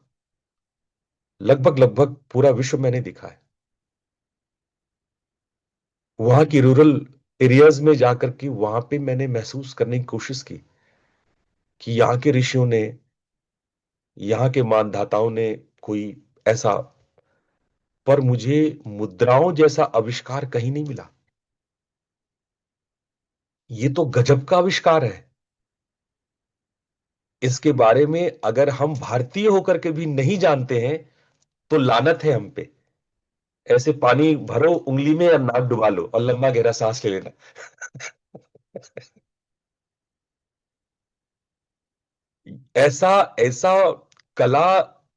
लगभग लगभग पूरा विश्व मैंने दिखा है। वहां की रूरल एरियाज में जाकर के वहां पे मैंने महसूस करने की कोशिश की कि यहाँ के ऋषियों ने, यहाँ के मानधाताओं ने कोई ऐसा, पर मुझे मुद्राओं जैसा आविष्कार कहीं नहीं मिला। ये तो गजब का आविष्कार है। इसके बारे में अगर हम भारतीय होकर के भी नहीं जानते हैं तो लानत है हम पे। ऐसे पानी भरो उंगली में और नाक डुबा लो और लंबा गहरा सांस ले लेना। ऐसा ऐसा कला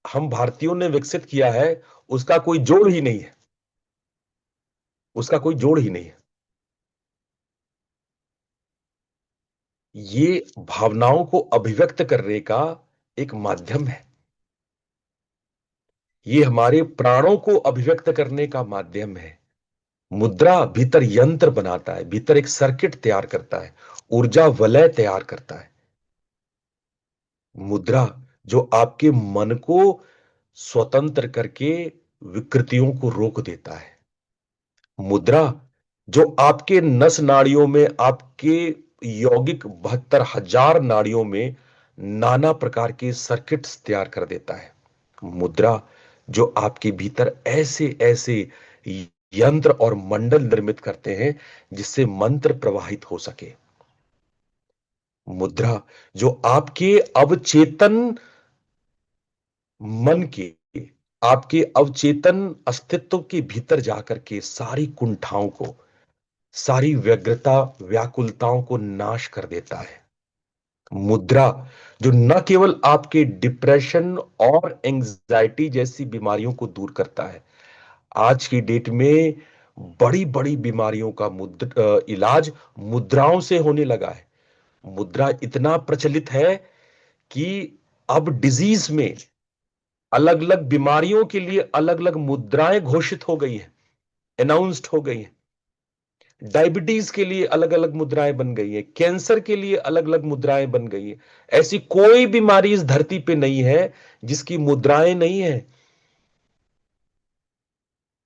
हम भारतीयों ने विकसित किया है, उसका कोई जोड़ ही नहीं है, उसका कोई जोड़ ही नहीं है। ये भावनाओं को अभिव्यक्त करने का एक माध्यम है, ये हमारे प्राणों को अभिव्यक्त करने का माध्यम है। मुद्रा भीतर यंत्र बनाता है, भीतर एक सर्किट तैयार करता है, ऊर्जा वलय तैयार करता है। मुद्रा जो आपके मन को स्वतंत्र करके विकृतियों को रोक देता है। मुद्रा जो आपके नस नाड़ियों में, आपके यौगिक 72,000 नाड़ियों में नाना प्रकार के सर्किट्स तैयार कर देता है। मुद्रा जो आपके भीतर ऐसे ऐसे यंत्र और मंडल निर्मित करते हैं जिससे मंत्र प्रवाहित हो सके। मुद्रा जो आपके अवचेतन मन के, आपके अवचेतन अस्तित्व के भीतर जाकर के सारी कुंठाओं को, सारी व्यग्रता व्याकुलताओं को नाश कर देता है। मुद्रा जो न केवल आपके डिप्रेशन और एंजाइटी जैसी बीमारियों को दूर करता है, आज की डेट में बड़ी बड़ी बीमारियों का इलाज मुद्राओं से होने लगा है। मुद्रा इतना प्रचलित है कि अब डिजीज में अलग अलग बीमारियों के लिए अलग अलग मुद्राएं घोषित हो गई हैं, अनाउंस्ड हो गई हैं। डायबिटीज के लिए अलग अलग मुद्राएं बन गई है, कैंसर के लिए अलग अलग मुद्राएं बन गई है। ऐसी कोई बीमारी इस धरती पे नहीं है जिसकी मुद्राएं नहीं है।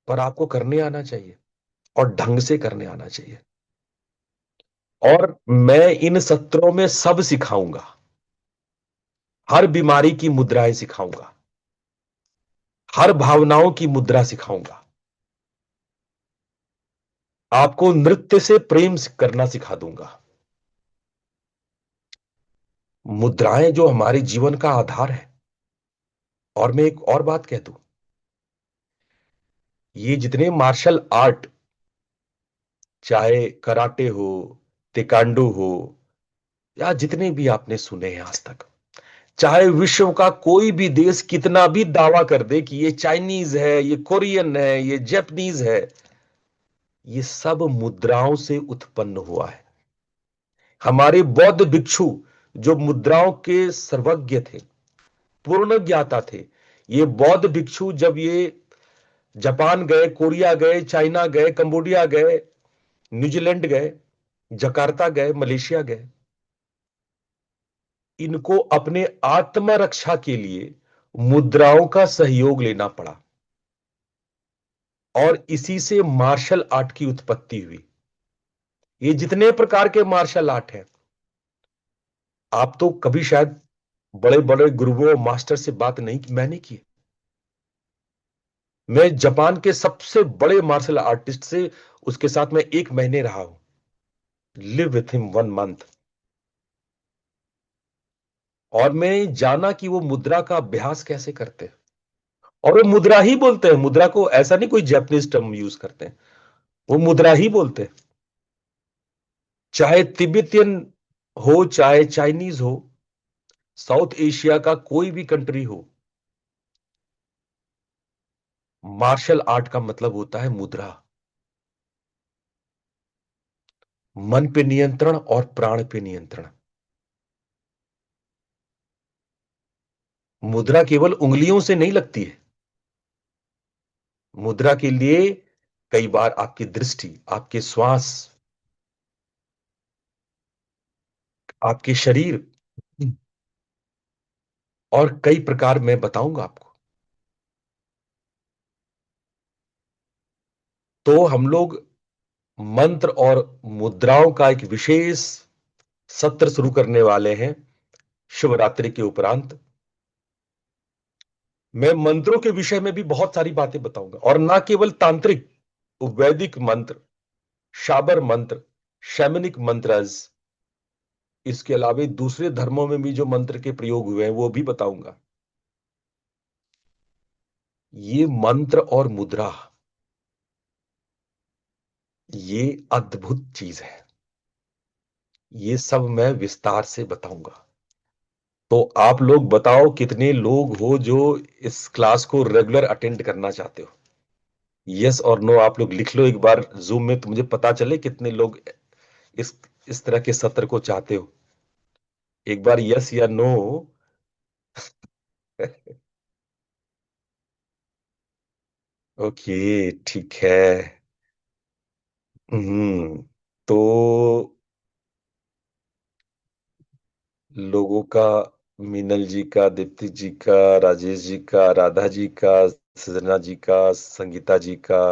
पर आपको करने आना चाहिए और ढंग से करने आना चाहिए। और मैं इन सत्रों में सब सिखाऊंगा, हर बीमारी की मुद्राएं सिखाऊंगा, हर भावनाओं की मुद्रा सिखाऊंगा, आपको नृत्य से प्रेम करना सिखा दूंगा। मुद्राएं जो हमारे जीवन का आधार है। और मैं एक और बात कह दूं, ये जितने मार्शल आर्ट, चाहे कराटे हो, ताइक्वांडो हो, या जितने भी आपने सुने हैं आज तक, चाहे विश्व का कोई भी देश कितना भी दावा कर दे कि ये चाइनीज है, ये कोरियन है, ये जापानीज है, ये सब मुद्राओं से उत्पन्न हुआ है। हमारे बौद्ध भिक्षु जो मुद्राओं के सर्वज्ञ थे, पूर्ण ज्ञाता थे, ये बौद्ध भिक्षु जब ये जापान गए, कोरिया गए, चाइना गए, कंबोडिया गए, न्यूजीलैंड गए, जकार्ता गए, मलेशिया गए, इनको अपने आत्मरक्षा के लिए मुद्राओं का सहयोग लेना पड़ा और इसी से मार्शल आर्ट की उत्पत्ति हुई। ये जितने प्रकार के मार्शल आर्ट हैं, आप तो कभी शायद बड़े बड़े गुरुओं मास्टर से बात नहीं की, मैंने की। मैं जापान के सबसे बड़े मार्शल आर्टिस्ट से, उसके साथ मैं 1 महीने रहा हूं, लिव विथ हिम 1 मंथ। और मैं जाना कि वो मुद्रा का अभ्यास कैसे करते हैं, और वो मुद्रा ही बोलते हैं। मुद्रा को ऐसा नहीं कोई जैपनीज टर्म यूज करते हैं, वो मुद्रा ही बोलते हैं। चाहे तिब्बतियन हो, चाहे चाइनीज हो, साउथ एशिया का कोई भी कंट्री हो, मार्शल आर्ट का मतलब होता है मुद्रा, मन पे नियंत्रण और प्राण पे नियंत्रण। मुद्रा केवल उंगलियों से नहीं लगती है। मुद्रा के लिए कई बार आपकी दृष्टि, आपके श्वास, आपके शरीर, और कई प्रकार मैं बताऊंगा आपको। तो हम लोग मंत्र और मुद्राओं का एक विशेष सत्र शुरू करने वाले हैं शिवरात्रि के उपरांत। मैं मंत्रों के विषय में भी बहुत सारी बातें बताऊंगा, और ना केवल तांत्रिक, वैदिक मंत्र, शाबर मंत्र, शैमनिक मंत्रज, इसके अलावा दूसरे धर्मों में भी जो मंत्र के प्रयोग हुए हैं वो भी बताऊंगा। ये मंत्र और मुद्रा, ये अद्भुत चीज है। ये सब मैं विस्तार से बताऊंगा। तो आप लोग बताओ कितने लोग हो जो इस क्लास को रेगुलर अटेंड करना चाहते हो। यस और नो आप लोग लिख लो एक बार जूम में, तो मुझे पता चले कितने लोग इस तरह के सत्र को चाहते हो। एक बार यस या नो। ओके, ठीक है। तो लोगों का, मीनल जी का, दीप्ति जी का, राजेश जी का, राधा जी का, सजना जी का, संगीता जी का,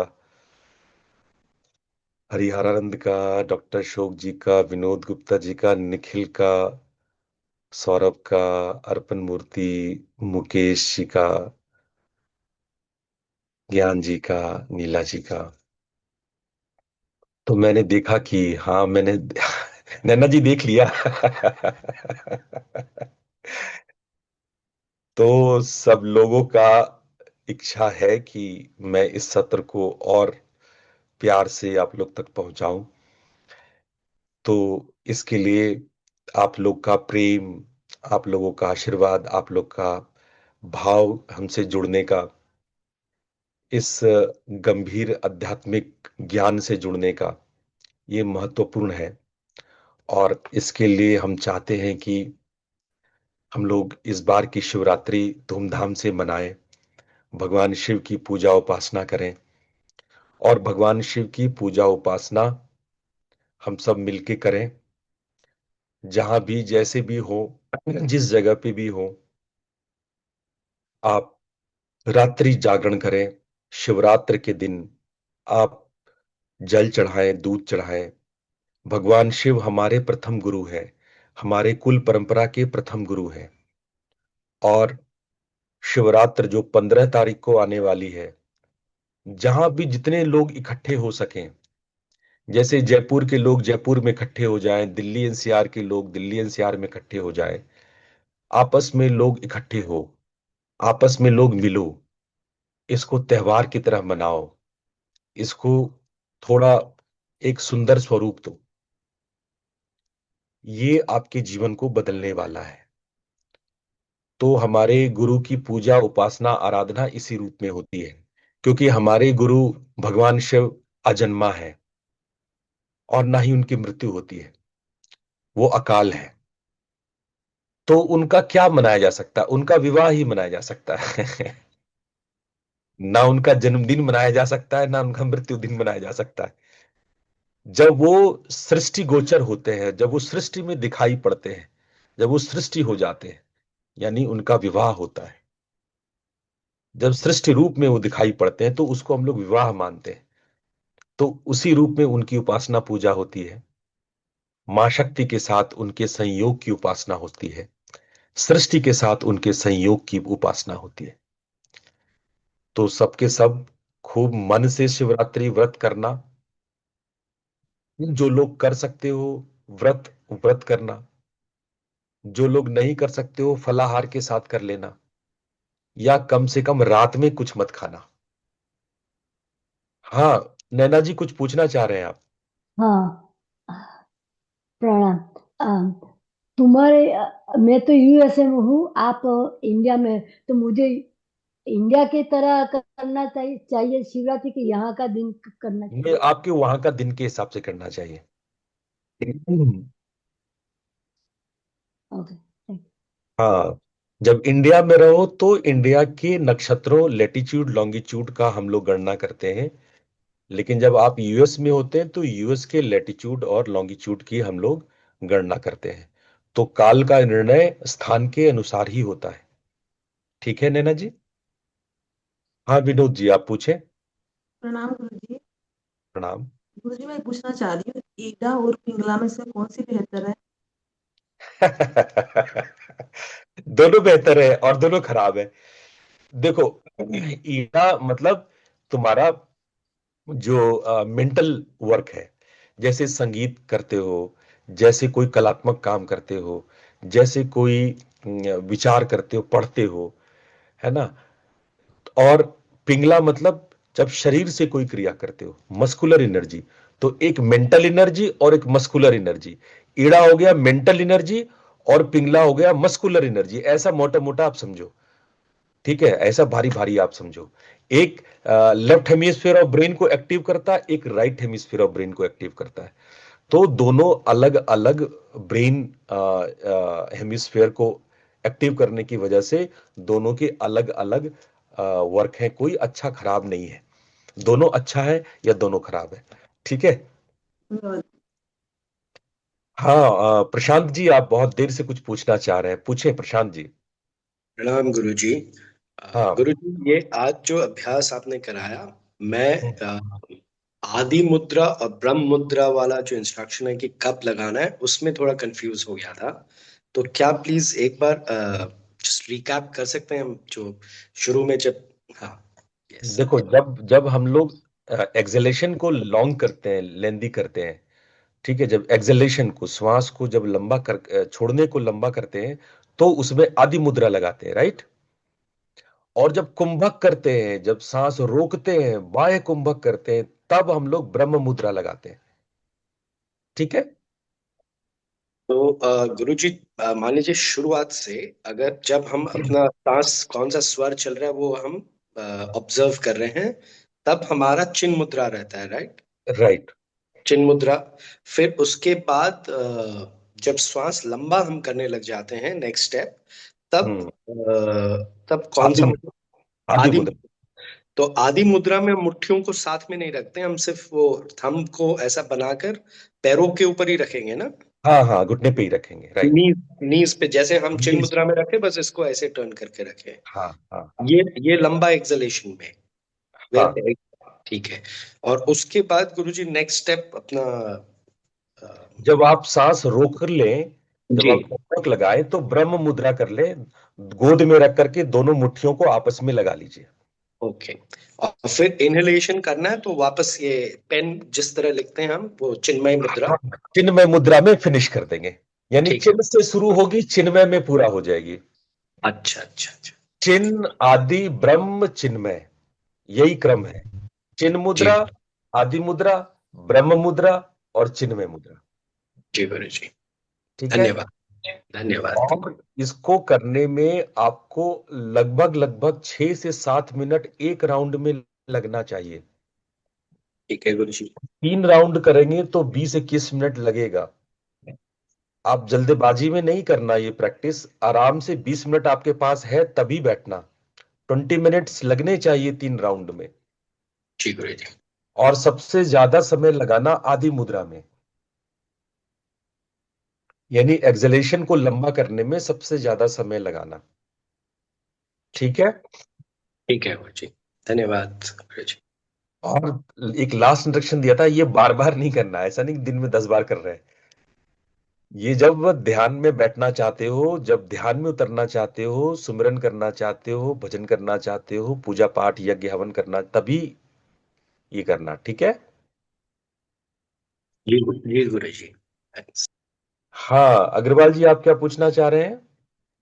हरिहरानंद का, डॉक्टर अशोक जी का, विनोद गुप्ता जी का, निखिल का, सौरभ का, अर्पण मूर्ति, मुकेश जी का, ज्ञान जी का, नीला जी का। तो मैंने देखा कि हाँ, मैंने नैना जी देख लिया। तो सब लोगों का इच्छा है कि मैं इस सत्र को और प्यार से आप लोग तक पहुंचाऊं। तो इसके लिए आप लोग का प्रेम, आप लोगों का आशीर्वाद, आप लोग का भाव हमसे जुड़ने का, इस गंभीर आध्यात्मिक ज्ञान से जुड़ने का, ये महत्वपूर्ण है। और इसके लिए हम चाहते हैं कि हम लोग इस बार की शिवरात्रि धूमधाम से मनाएं, भगवान शिव की पूजा उपासना करें। और भगवान शिव की पूजा उपासना हम सब मिलके करें, जहां भी जैसे भी हो, जिस जगह पे भी हो। आप रात्रि जागरण करें, शिवरात्रि के दिन आप जल चढ़ाएं, दूध चढ़ाएं। भगवान शिव हमारे प्रथम गुरु हैं, हमारे कुल परंपरा के प्रथम गुरु हैं। और शिवरात्रि जो 15 तारीख को आने वाली है, जहां भी जितने लोग इकट्ठे हो सकें, जैसे जयपुर के लोग जयपुर में इकट्ठे हो जाएं, दिल्ली एनसीआर के लोग दिल्ली एनसीआर में इकट्ठे हो जाएं, आपस में लोग इकट्ठे हो, आपस में लोग मिलो, इसको त्योहार की तरह मनाओ, इसको थोड़ा एक सुंदर स्वरूप दो। ये आपके जीवन को बदलने वाला है। तो हमारे गुरु की पूजा उपासना आराधना इसी रूप में होती है, क्योंकि हमारे गुरु भगवान शिव अजन्मा है और ना ही उनकी मृत्यु होती है, वो अकाल है। तो उनका क्या मनाया जा सकता है? उनका विवाह ही मनाया जा सकता है। ना उनका जन्मदिन मनाया जा सकता है, ना उनका मृत्यु दिन मनाया जा सकता है। जब वो सृष्टि गोचर होते हैं, जब वो सृष्टि में दिखाई पड़ते हैं, जब वो सृष्टि हो जाते हैं, यानी उनका विवाह होता है, जब सृष्टि रूप में वो दिखाई पड़ते हैं तो उसको हम लोग विवाह मानते हैं। तो उसी रूप में उनकी उपासना पूजा होती है। मां शक्ति के साथ उनके संयोग की उपासना होती है, सृष्टि के साथ उनके संयोग की उपासना होती है। तो सबके सब खूब मन से शिवरात्रि व्रत करना, जो लोग कर सकते हो व्रत व्रत करना, जो लोग नहीं कर सकते हो फलाहार के साथ कर लेना, या कम से कम रात में कुछ मत खाना। हाँ, नैना जी कुछ पूछना चाह रहे हैं आप? हाँ, प्रणाम। तुम्हारे मैं तो यूएसए में हूँ, आप इंडिया में, तो मुझे इंडिया की तरह करना चाहिए शिवरात्रि के यहाँ का दिन करना नहीं, चाहिए? आपके वहां का दिन के हिसाब से करना चाहिए। ओके, हाँ, जब इंडिया में रहो तो इंडिया के नक्षत्रों लेटीट्यूड लॉन्गिट्यूड का हम लोग गणना करते हैं, लेकिन जब आप यूएस में होते हैं तो यूएस के लेटीट्यूड और लॉन्गिट्यूड की हम लोग गणना करते हैं। तो काल का निर्णय स्थान के अनुसार ही होता है। ठीक है नैना जी? हाँ विनोद जी, आप पूछें। प्रणाम गुरुजी। प्रणाम। गुरुजी, मैं पूछना चाह रही हूँ, ईड़ा और पिंगला में से कौन सी बेहतर है? दोनों बेहतर है और दोनों खराब है। देखो, ईड़ा मतलब तुम्हारा जो मेंटल वर्क है, जैसे संगीत करते हो, जैसे कोई कलात्मक काम करते हो, जैसे कोई विचार करते हो, पढ़ते हो, है ना। और पिंगला मतलब जब शरीर से कोई क्रिया करते हो, मस्कुलर एनर्जी। तो एक मेंटल एनर्जी और एक मस्कुलर एनर्जी। ईड़ा हो गया मेंटल एनर्जी और पिंगला हो गया मस्कुलर एनर्जी। ऐसा मोटा मोटा आप समझो, ठीक है, ऐसा भारी भारी आप समझो। एक लेफ्ट हेमिस्फीयर ऑफ ब्रेन को एक्टिव करता है, एक राइट हेमिस्फीयर ऑफ ब्रेन को एक्टिव करता है। तो दोनों अलग अलग ब्रेन हेमिस्फीयर को एक्टिव करने की वजह से दोनों के अलग अलग वर्क है। कोई अच्छा खराब नहीं है, दोनों अच्छा है या दोनों खराब है। ठीक है। धन्यवाद। हाँ, प्रशांत जी आप बहुत देर से कुछ पूछना चाह रहे हैं, पूछे प्रशांत जी। प्रणाम गुरुजी। हाँ। गुरुजी, ये आज जो अभ्यास आपने कराया, मैं आदि मुद्रा और ब्रह्म मुद्रा वाला जो इंस्ट्रक्शन है कि कब लगाना है, उसमें थोड़ा कंफ्यूज हो गया था। तो क्या प्लीज एक बार जस्ट रिकैप कर सकते हैं हम, जो शुरू में जब। हाँ, यस। देखो, जब जब हम लोग एक्सलेशन को लॉन्ग करते हैं, लेंदी करते हैं, ठीक है, जब एक्सलेशन को, श्वास को जब लंबा कर छोड़ने को लंबा करते हैं तो उसमें आदि मुद्रा लगाते हैं, राइट। और जब कुंभक करते हैं, जब सांस रोकते हैं, बाह्य कुंभक करते हैं, तब हम लोग ब्रह्म मुद्रा लगाते हैं। ठीक है। तो गुरुजी, मान लीजिए शुरुआत से, अगर जब हम अपना सांस कौन सा स्वर चल रहा है वो हम ऑब्जर्व कर रहे हैं, तब हमारा चिन्ह मुद्रा रहता है, राइट? राइट। चिन्ह मुद्रा। फिर उसके बाद जब श्वास लंबा हम करने लग जाते हैं, नेक्स्ट स्टेप, तब तब कौन आदि सा मुद्रा। आदि आदि। मुद्रा। तो आदि मुद्रा में हम मुट्ठियों को साथ में नहीं रखते, हम सिर्फ वो थंब को ऐसा बनाकर पैरों के ऊपर ही रखेंगे ना। हाँ हाँ, घुटने पे ही रखेंगे, राइट। नीज नीज पे जैसे हम चिन्ह नीज। मुद्रा में रखे, बस इसको ऐसे टर्न करके रखे। हाँ हाँ ये लंबा एक्सलेशन में। हाँ। ठीक है। और उसके बाद गुरुजी नेक्स्ट स्टेप अपना जब आप सांस रोक कर लें, जब जी। आप कुंभक लगाए तो ब्रह्म मुद्रा कर ले, गोद में रख करके दोनों मुट्ठियों को आपस में लगा लीजिए। ओके। और फिर इनहेलेशन करना है तो वापस ये पेन जिस तरह लिखते हैं हम, वो चिन्मय मुद्रा। हाँ, चिन्मय मुद्रा में फिनिश कर देंगे, यानी ठीक है। चिन्ह से शुरू होगी, चिन्मय में पूरा हो जाएगी। अच्छा अच्छा अच्छा। चिन्ह आदि ब्रह्म चिन्मय, यही क्रम है। चिन्ह जी मुद्रा, आदि मुद्रा, ब्रह्म मुद्रा और चिन्मय मुद्रा। जी गुरुजी, ठीक है। धन्यवाद धन्यवाद। और इसको करने में आपको लगभग लगभग 6 से 7 मिनट एक राउंड में लगना चाहिए। ठीक है गुरुजी। 3 राउंड करेंगे तो 20-21 मिनट लगेगा। आप जल्दबाजी में नहीं करना ये प्रैक्टिस, आराम से 20 मिनट आपके पास है तभी बैठना। 20 मिनट्स लगने चाहिए 3 राउंड में। जी गुरुजी। और सबसे ज्यादा समय लगाना आदि मुद्रा में, यानी एक्सलेशन को लंबा करने में सबसे ज्यादा समय लगाना। ठीक है। ठीक है गुरुजी, धन्यवाद गुरुजी। और एक लास्ट इंस्ट्रक्शन दिया था, ये बार बार नहीं करना, ऐसा नहीं कि दिन में 10 बार कर रहे हैं। ये जब ध्यान में बैठना चाहते हो, जब ध्यान में उतरना चाहते हो, सुमिरन करना चाहते हो, भजन करना चाहते हो, पूजा पाठ यज्ञ हवन करना, तभी ये करना। ठीक है। जी गुरुजी। थैंक्स। हाँ अग्रवाल जी, आप क्या पूछना चाह रहे हैं?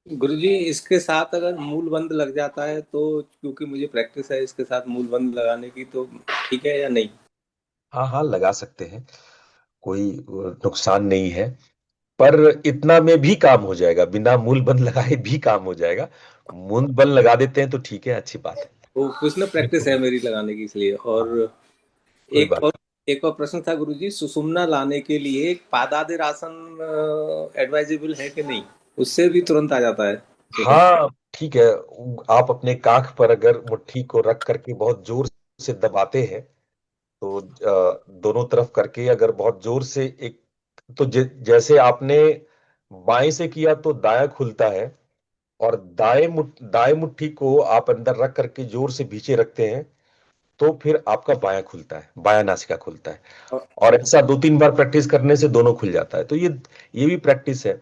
गुरुजी, इसके साथ अगर मूल बंद लग जाता है तो, क्योंकि मुझे प्रैक्टिस है इसके साथ मूल बंद लगाने की, तो ठीक है या नहीं? हाँ हाँ, लगा सकते हैं, कोई नुकसान नहीं है। पर इतना में भी काम हो जाएगा, बिना मूल बंद लगाए भी काम हो जाएगा। मूल बंद लगा देते हैं तो ठीक है, अच्छी बात है। वो कुछ ना प्रैक्टिस है मेरी लगाने की, इसलिए। और कोई एक बात। और एक और प्रश्न था गुरुजी, सुषुम्ना लाने के लिए एक पादादिर आसन एडवाइजेबल है कि नहीं? उससे भी तुरंत आ जाता है। हाँ ठीक है। आप अपने काख पर अगर मुट्ठी को रख करके बहुत जोर से दबाते हैं, तो दोनों तरफ करके अगर बहुत जोर से एक, तो जैसे आपने बाएं से किया तो दायां खुलता है, और दाएं मुट्ठी को आप अंदर रख करके जोर से भींचे रखते हैं, तो फिर आपका बायां खुलता है, बायां नासिका खुलता है। और ऐसा 2-3 बार प्रैक्टिस करने से दोनों खुल जाता है। तो ये भी प्रैक्टिस है।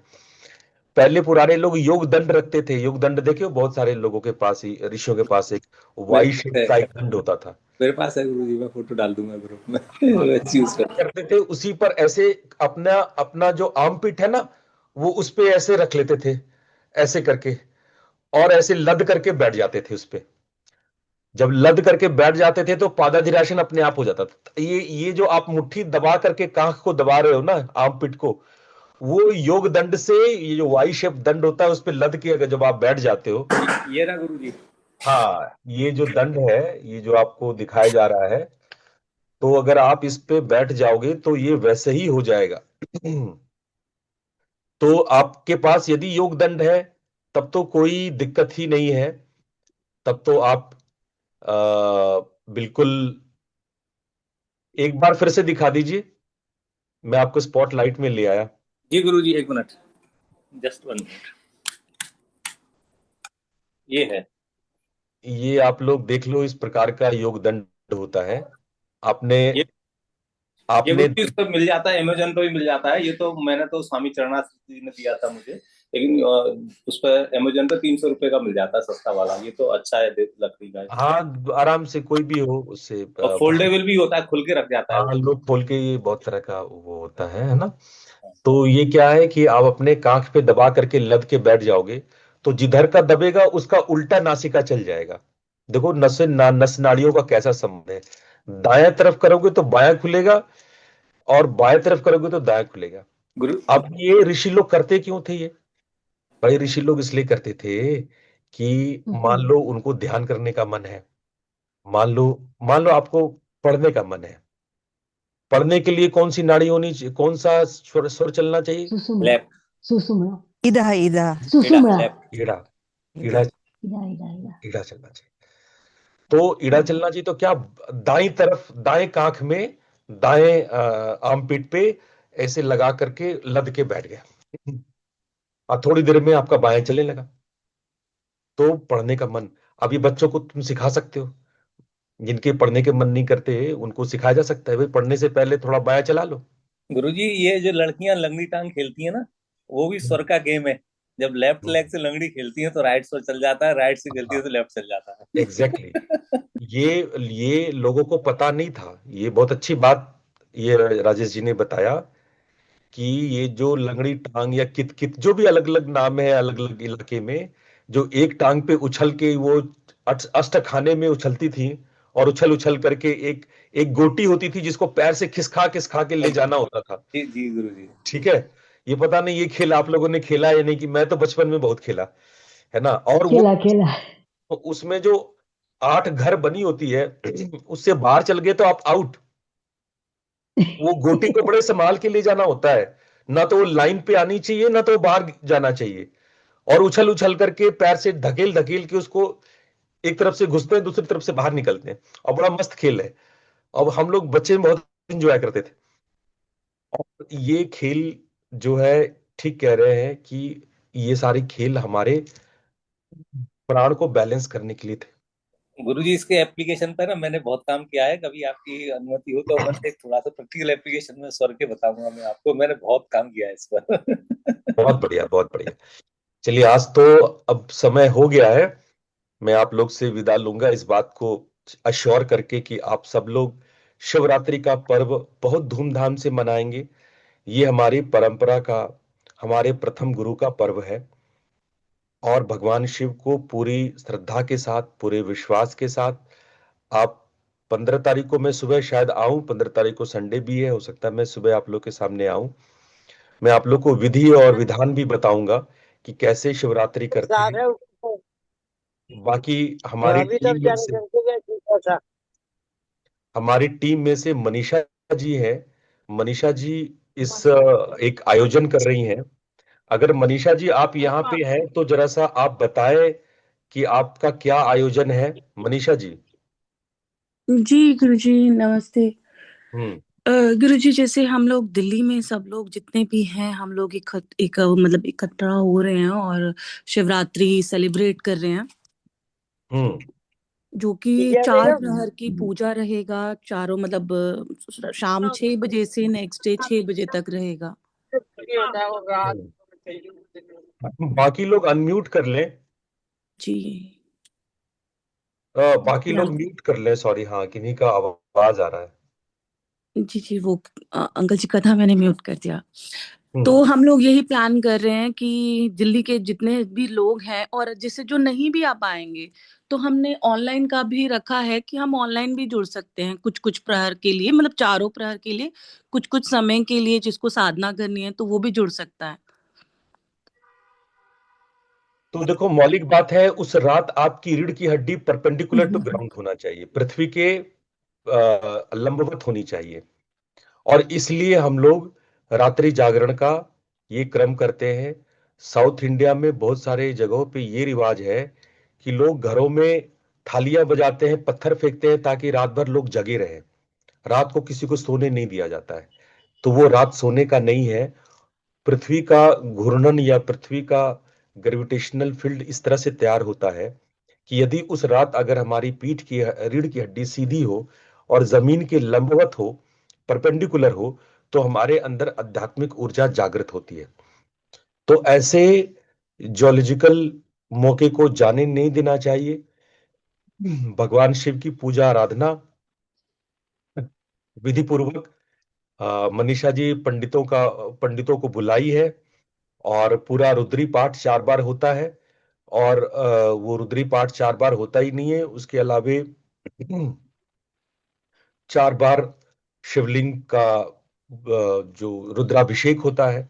पहले पुराने लोग योग दंड रखते थे। योग दंड देखे हो, बहुत सारे लोगों के पास ही, ऋषियों के पास एक मेरे वाई पास शेप है का एक दंड होता था। मेरे पास है गुरुजी, मैं फोटो डाल दूंगा ग्रुप में। हाँ, यूज कर। करते थे उसी पर ऐसे, अपना अपना जो आर्म पिट है ना, वो उस पे ऐसे रख लेते थे, ऐसे करके, और ऐसे लद करके बैठ जाते थे उस पे। जब लद करके बैठ जाते थे तो पादाधिरासन अपने आप हो जाता था। ये जो आप मुट्ठी दबा करके कांख को दबा रहे हो ना, आर्म पिट को, वो योग दंड से, ये जो वाई शेप दंड होता है उस पे लद के अगर जब आप बैठ जाते हो। ये रहा गुरुजी। हाँ, ये जो दंड है, ये जो आपको दिखाया जा रहा है, तो अगर आप इस पे बैठ जाओगे तो ये वैसे ही हो जाएगा। तो आपके पास यदि योग दंड है, तब तो कोई दिक्कत ही नहीं है। तब तो आप बिल्कुल, एक बार फिर से दिखा दीजिए, मैं आपको स्पॉटलाइट में ले आया। जी गुरुजी, एक मिनट, जस्ट 1 मिनट। ये है। ये आप लोग देख लो, इस प्रकार का योग दंड होता है। आपने ये ये आपने गुरुजी तो मिल जाता है, अमेजोन पे भी मिल जाता है। ये तो मैंने तो स्वामी चरणार्थ जी ने दिया था मुझे, लेकिन उस पर अमेजोन पे 300 रुपए का मिल जाता है, सस्ता वाला। ये तो अच्छा है, लकड़ी का। हाँ, आराम से कोई भी हो उससे और फोल्डेबल भी होता है, खुल के रख जाता है हाँ, वो। लोग खोल के, ये बहुत तरह का वो होता है ना। तो ये क्या है कि आप अपने कांख पे दबा करके लद के बैठ जाओगे, तो जिधर का दबेगा उसका उल्टा नासिका चल जाएगा। देखो नस नाड़ियों का कैसा संबंध है। दाएं तरफ करोगे तो बायां खुलेगा, और बाएं तरफ करोगे तो दायां खुलेगा। गुरु अब ये ऋषि लोग करते क्यों थे? ये भाई ऋषि लोग इसलिए करते थे कि मान लो उनको ध्यान करने का मन है, मान लो मान लो आपको पढ़ने का मन है। पढ़ने के लिए कौन सी नाड़ी होनी चाहिए, कौन सा स्वर चलना चाहिए? सुषुम्ना। लेफ्ट। सुषुम्ना। इदा इदा सुषुम्ना। लेफ्ट। ईड़ा। ईड़ा। इधर इधर इधर। ईड़ा चलना चाहिए। तो ईड़ा चलना चाहिए, तो क्या, दाई तरफ, दाएं कांख में, दाएं आर्मपिट पे ऐसे लगा करके लद के बैठ गया, और थोड़ी देर में आपका बाएं चलने लगा। तो पढ़ने का मन, अभी बच्चों को तुम सिखा सकते हो, जिनके पढ़ने के मन नहीं करते उनको सिखाया जा सकता है, भाई पढ़ने से पहले थोड़ा बायां चला लो। गुरुजी, ये जो लड़कियां लंगड़ी टांग खेलती है ना, वो भी स्वर का गेम है। जब लेफ्ट लेग से लंगड़ी खेलती है तो राइट स्वर चल जाता है, राइट से खेलती है तो लेफ्ट चल जाता है। एग्जैक्टली। ये लोगों को पता नहीं था, ये बहुत अच्छी बात ये राजेश जी ने बताया, कि ये जो लंगड़ी टांग या कित कित जो भी अलग अलग नाम है अलग अलग इलाके में, जो एक टांग पे उछल के वो अष्ट खाने में उछलती थी, और उछल उछल करके एक एक गोटी होती थी जिसको पैर से खिसका के ले जाना होता था। जी जी गुरुजी। ठीक है। ये पता नहीं ये खेल आप लोगों ने खेला या नहीं, कि मैं तो बचपन में बहुत खेला है ना। और वो खेला खेला। उसमें जो 8 घर बनी होती है, उससे बाहर चल गए तो आप आउट। वो गोटी को बड़े संभाल के ले जाना होता है, ना तो वो लाइन पे आनी चाहिए, ना तो वो बाहर जाना चाहिए, और उछल उछल करके पैर से धकेल धकेल के उसको एक तरफ से घुसते हैं, दूसरी तरफ से बाहर निकलते हैं, और बड़ा मस्त खेल है। अब हम लोग बच्चे में बहुत एंजॉय करते थे। और ये खेल जो है, ठीक कह रहे हैं कि ये सारे खेल हमारे प्राण को बैलेंस करने के लिए थे। गुरुजी, इसके एप्लीकेशन पर ना मैंने बहुत काम किया है। कभी आपकी अनुमति हो तो मैं एक थोड़ा सा प्रैक्टिकल एप्लीकेशन में स्वर के बताऊंगा मैं आपको। मैंने बहुत काम किया है इस पर। बहुत बढ़िया, बहुत बढ़िया। चलिए, आज तो अब समय हो गया है। मैं आप लोग से विदा लूंगा इस बात को अश्योर करके कि आप सब लोग शिवरात्रि का पर्व बहुत धूमधाम से मनाएंगे। ये हमारी परंपरा का, हमारे प्रथम गुरु का पर्व है। और भगवान शिव को पूरी श्रद्धा के साथ, पूरे विश्वास के साथ आप 15 तारीख को, मैं सुबह शायद आऊं, 15 तारीख को संडे भी है, हो सकता है मैं सुबह आप लोग के सामने आऊं। मैं आप लोग को विधि और विधान भी बताऊंगा कि कैसे शिवरात्रि करते हैं। बाकी हमारी टीम में से मनीषा जी है। मनीषा जी इस एक आयोजन कर रही हैं। अगर मनीषा जी आप यहाँ पे हैं तो जरा सा आप बताएं कि आपका क्या आयोजन है, मनीषा जी। जी गुरुजी नमस्ते। हम्म। गुरुजी, जैसे हम लोग दिल्ली में सब लोग जितने भी हैं, हम लोग मतलब इकट्ठा हो रहे हैं और शिवरात्रि सेलिब्रेट कर रहे हैं, हम्म। जो कि 4 प्रहर की पूजा रहेगा। चारों मतलब शाम 6 बजे से नेक्स्ट डे 6 बजे तक रहेगा। बाकी लोग अनम्यूट कर लें। जी बाकी लोग म्यूट कर लें, सॉरी। हाँ, किन्हीं का आवाज आ रहा है। जी जी, वो अंकल जी का था, मैंने म्यूट कर दिया। तो हम्म। हम लोग यही प्लान कर रहे हैं कि दिल्ली के जितने भी लोग हैं और जैसे जो नहीं भी आ पाएंगे, तो हमने ऑनलाइन का भी रखा है कि हम ऑनलाइन भी जुड़ सकते हैं कुछ कुछ प्रहर के लिए, मतलब चारों प्रहर के लिए कुछ कुछ समय के लिए, जिसको साधना करनी है तो वो भी जुड़ सकता है। तो देखो, मौलिक बात है, उस रात आपकी रीढ़ की हड्डी परपेंडिकुलर टू ग्राउंड होना चाहिए, पृथ्वी के लंबवत होनी चाहिए। और इसलिए हम लोग रात्रि जागरण का ये क्रम करते हैं। साउथ इंडिया में बहुत सारे जगहों पे ये रिवाज है कि लोग घरों में थालियां बजाते हैं, पत्थर फेंकते हैं, ताकि रात भर लोग जगे रहें। रात को किसी को सोने नहीं दिया जाता है। तो वो रात सोने का नहीं है। पृथ्वी का घूर्णन या पृथ्वी का ग्रेविटेशनल फील्ड इस तरह से तैयार होता है कि यदि उस रात अगर हमारी पीठ की, रीढ़ की हड्डी सीधी हो और जमीन के लंबवत हो, परपेंडिकुलर हो, तो हमारे अंदर आध्यात्मिक ऊर्जा जागृत होती है। तो ऐसे जियोलॉजिकल मौके को जाने नहीं देना चाहिए। भगवान शिव की पूजा आराधना विधि पूर्वक मनीषा जी पंडितों को बुलाई है, और पूरा रुद्री पाठ 4 बार होता है। और वो रुद्री पाठ 4 बार होता ही नहीं है, उसके अलावे 4 बार शिवलिंग का जो रुद्राभिषेक होता है।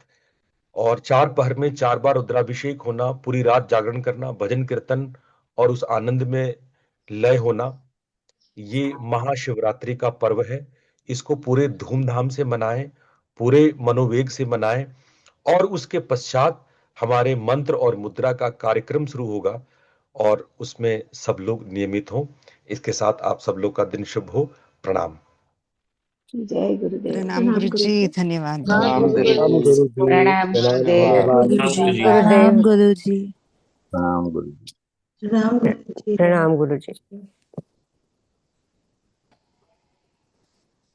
और 4 पहर में 4 बार रुद्राभिषेक होना, पूरी रात जागरण करना, भजन कीर्तन और उस आनंद में लय होना, ये महाशिवरात्रि का पर्व है। इसको पूरे धूमधाम से मनाएं, पूरे मनोवेग से मनाएं। और उसके पश्चात हमारे मंत्र और मुद्रा का कार्यक्रम शुरू होगा, और उसमें सब लोग नियमित हों। इसके साथ आप सब लोग का दिन शुभ हो। प्रणाम। जय गुरुदेव। प्रणाम गुरुजी, धन्यवाद। प्रणाम गुरुजी। प्रणाम धन्यवाद। गुरुजी। प्रणाम गुरुजी। प्रणाम गुरुजी। राम गुरु जी। प्रणाम गुरुजी।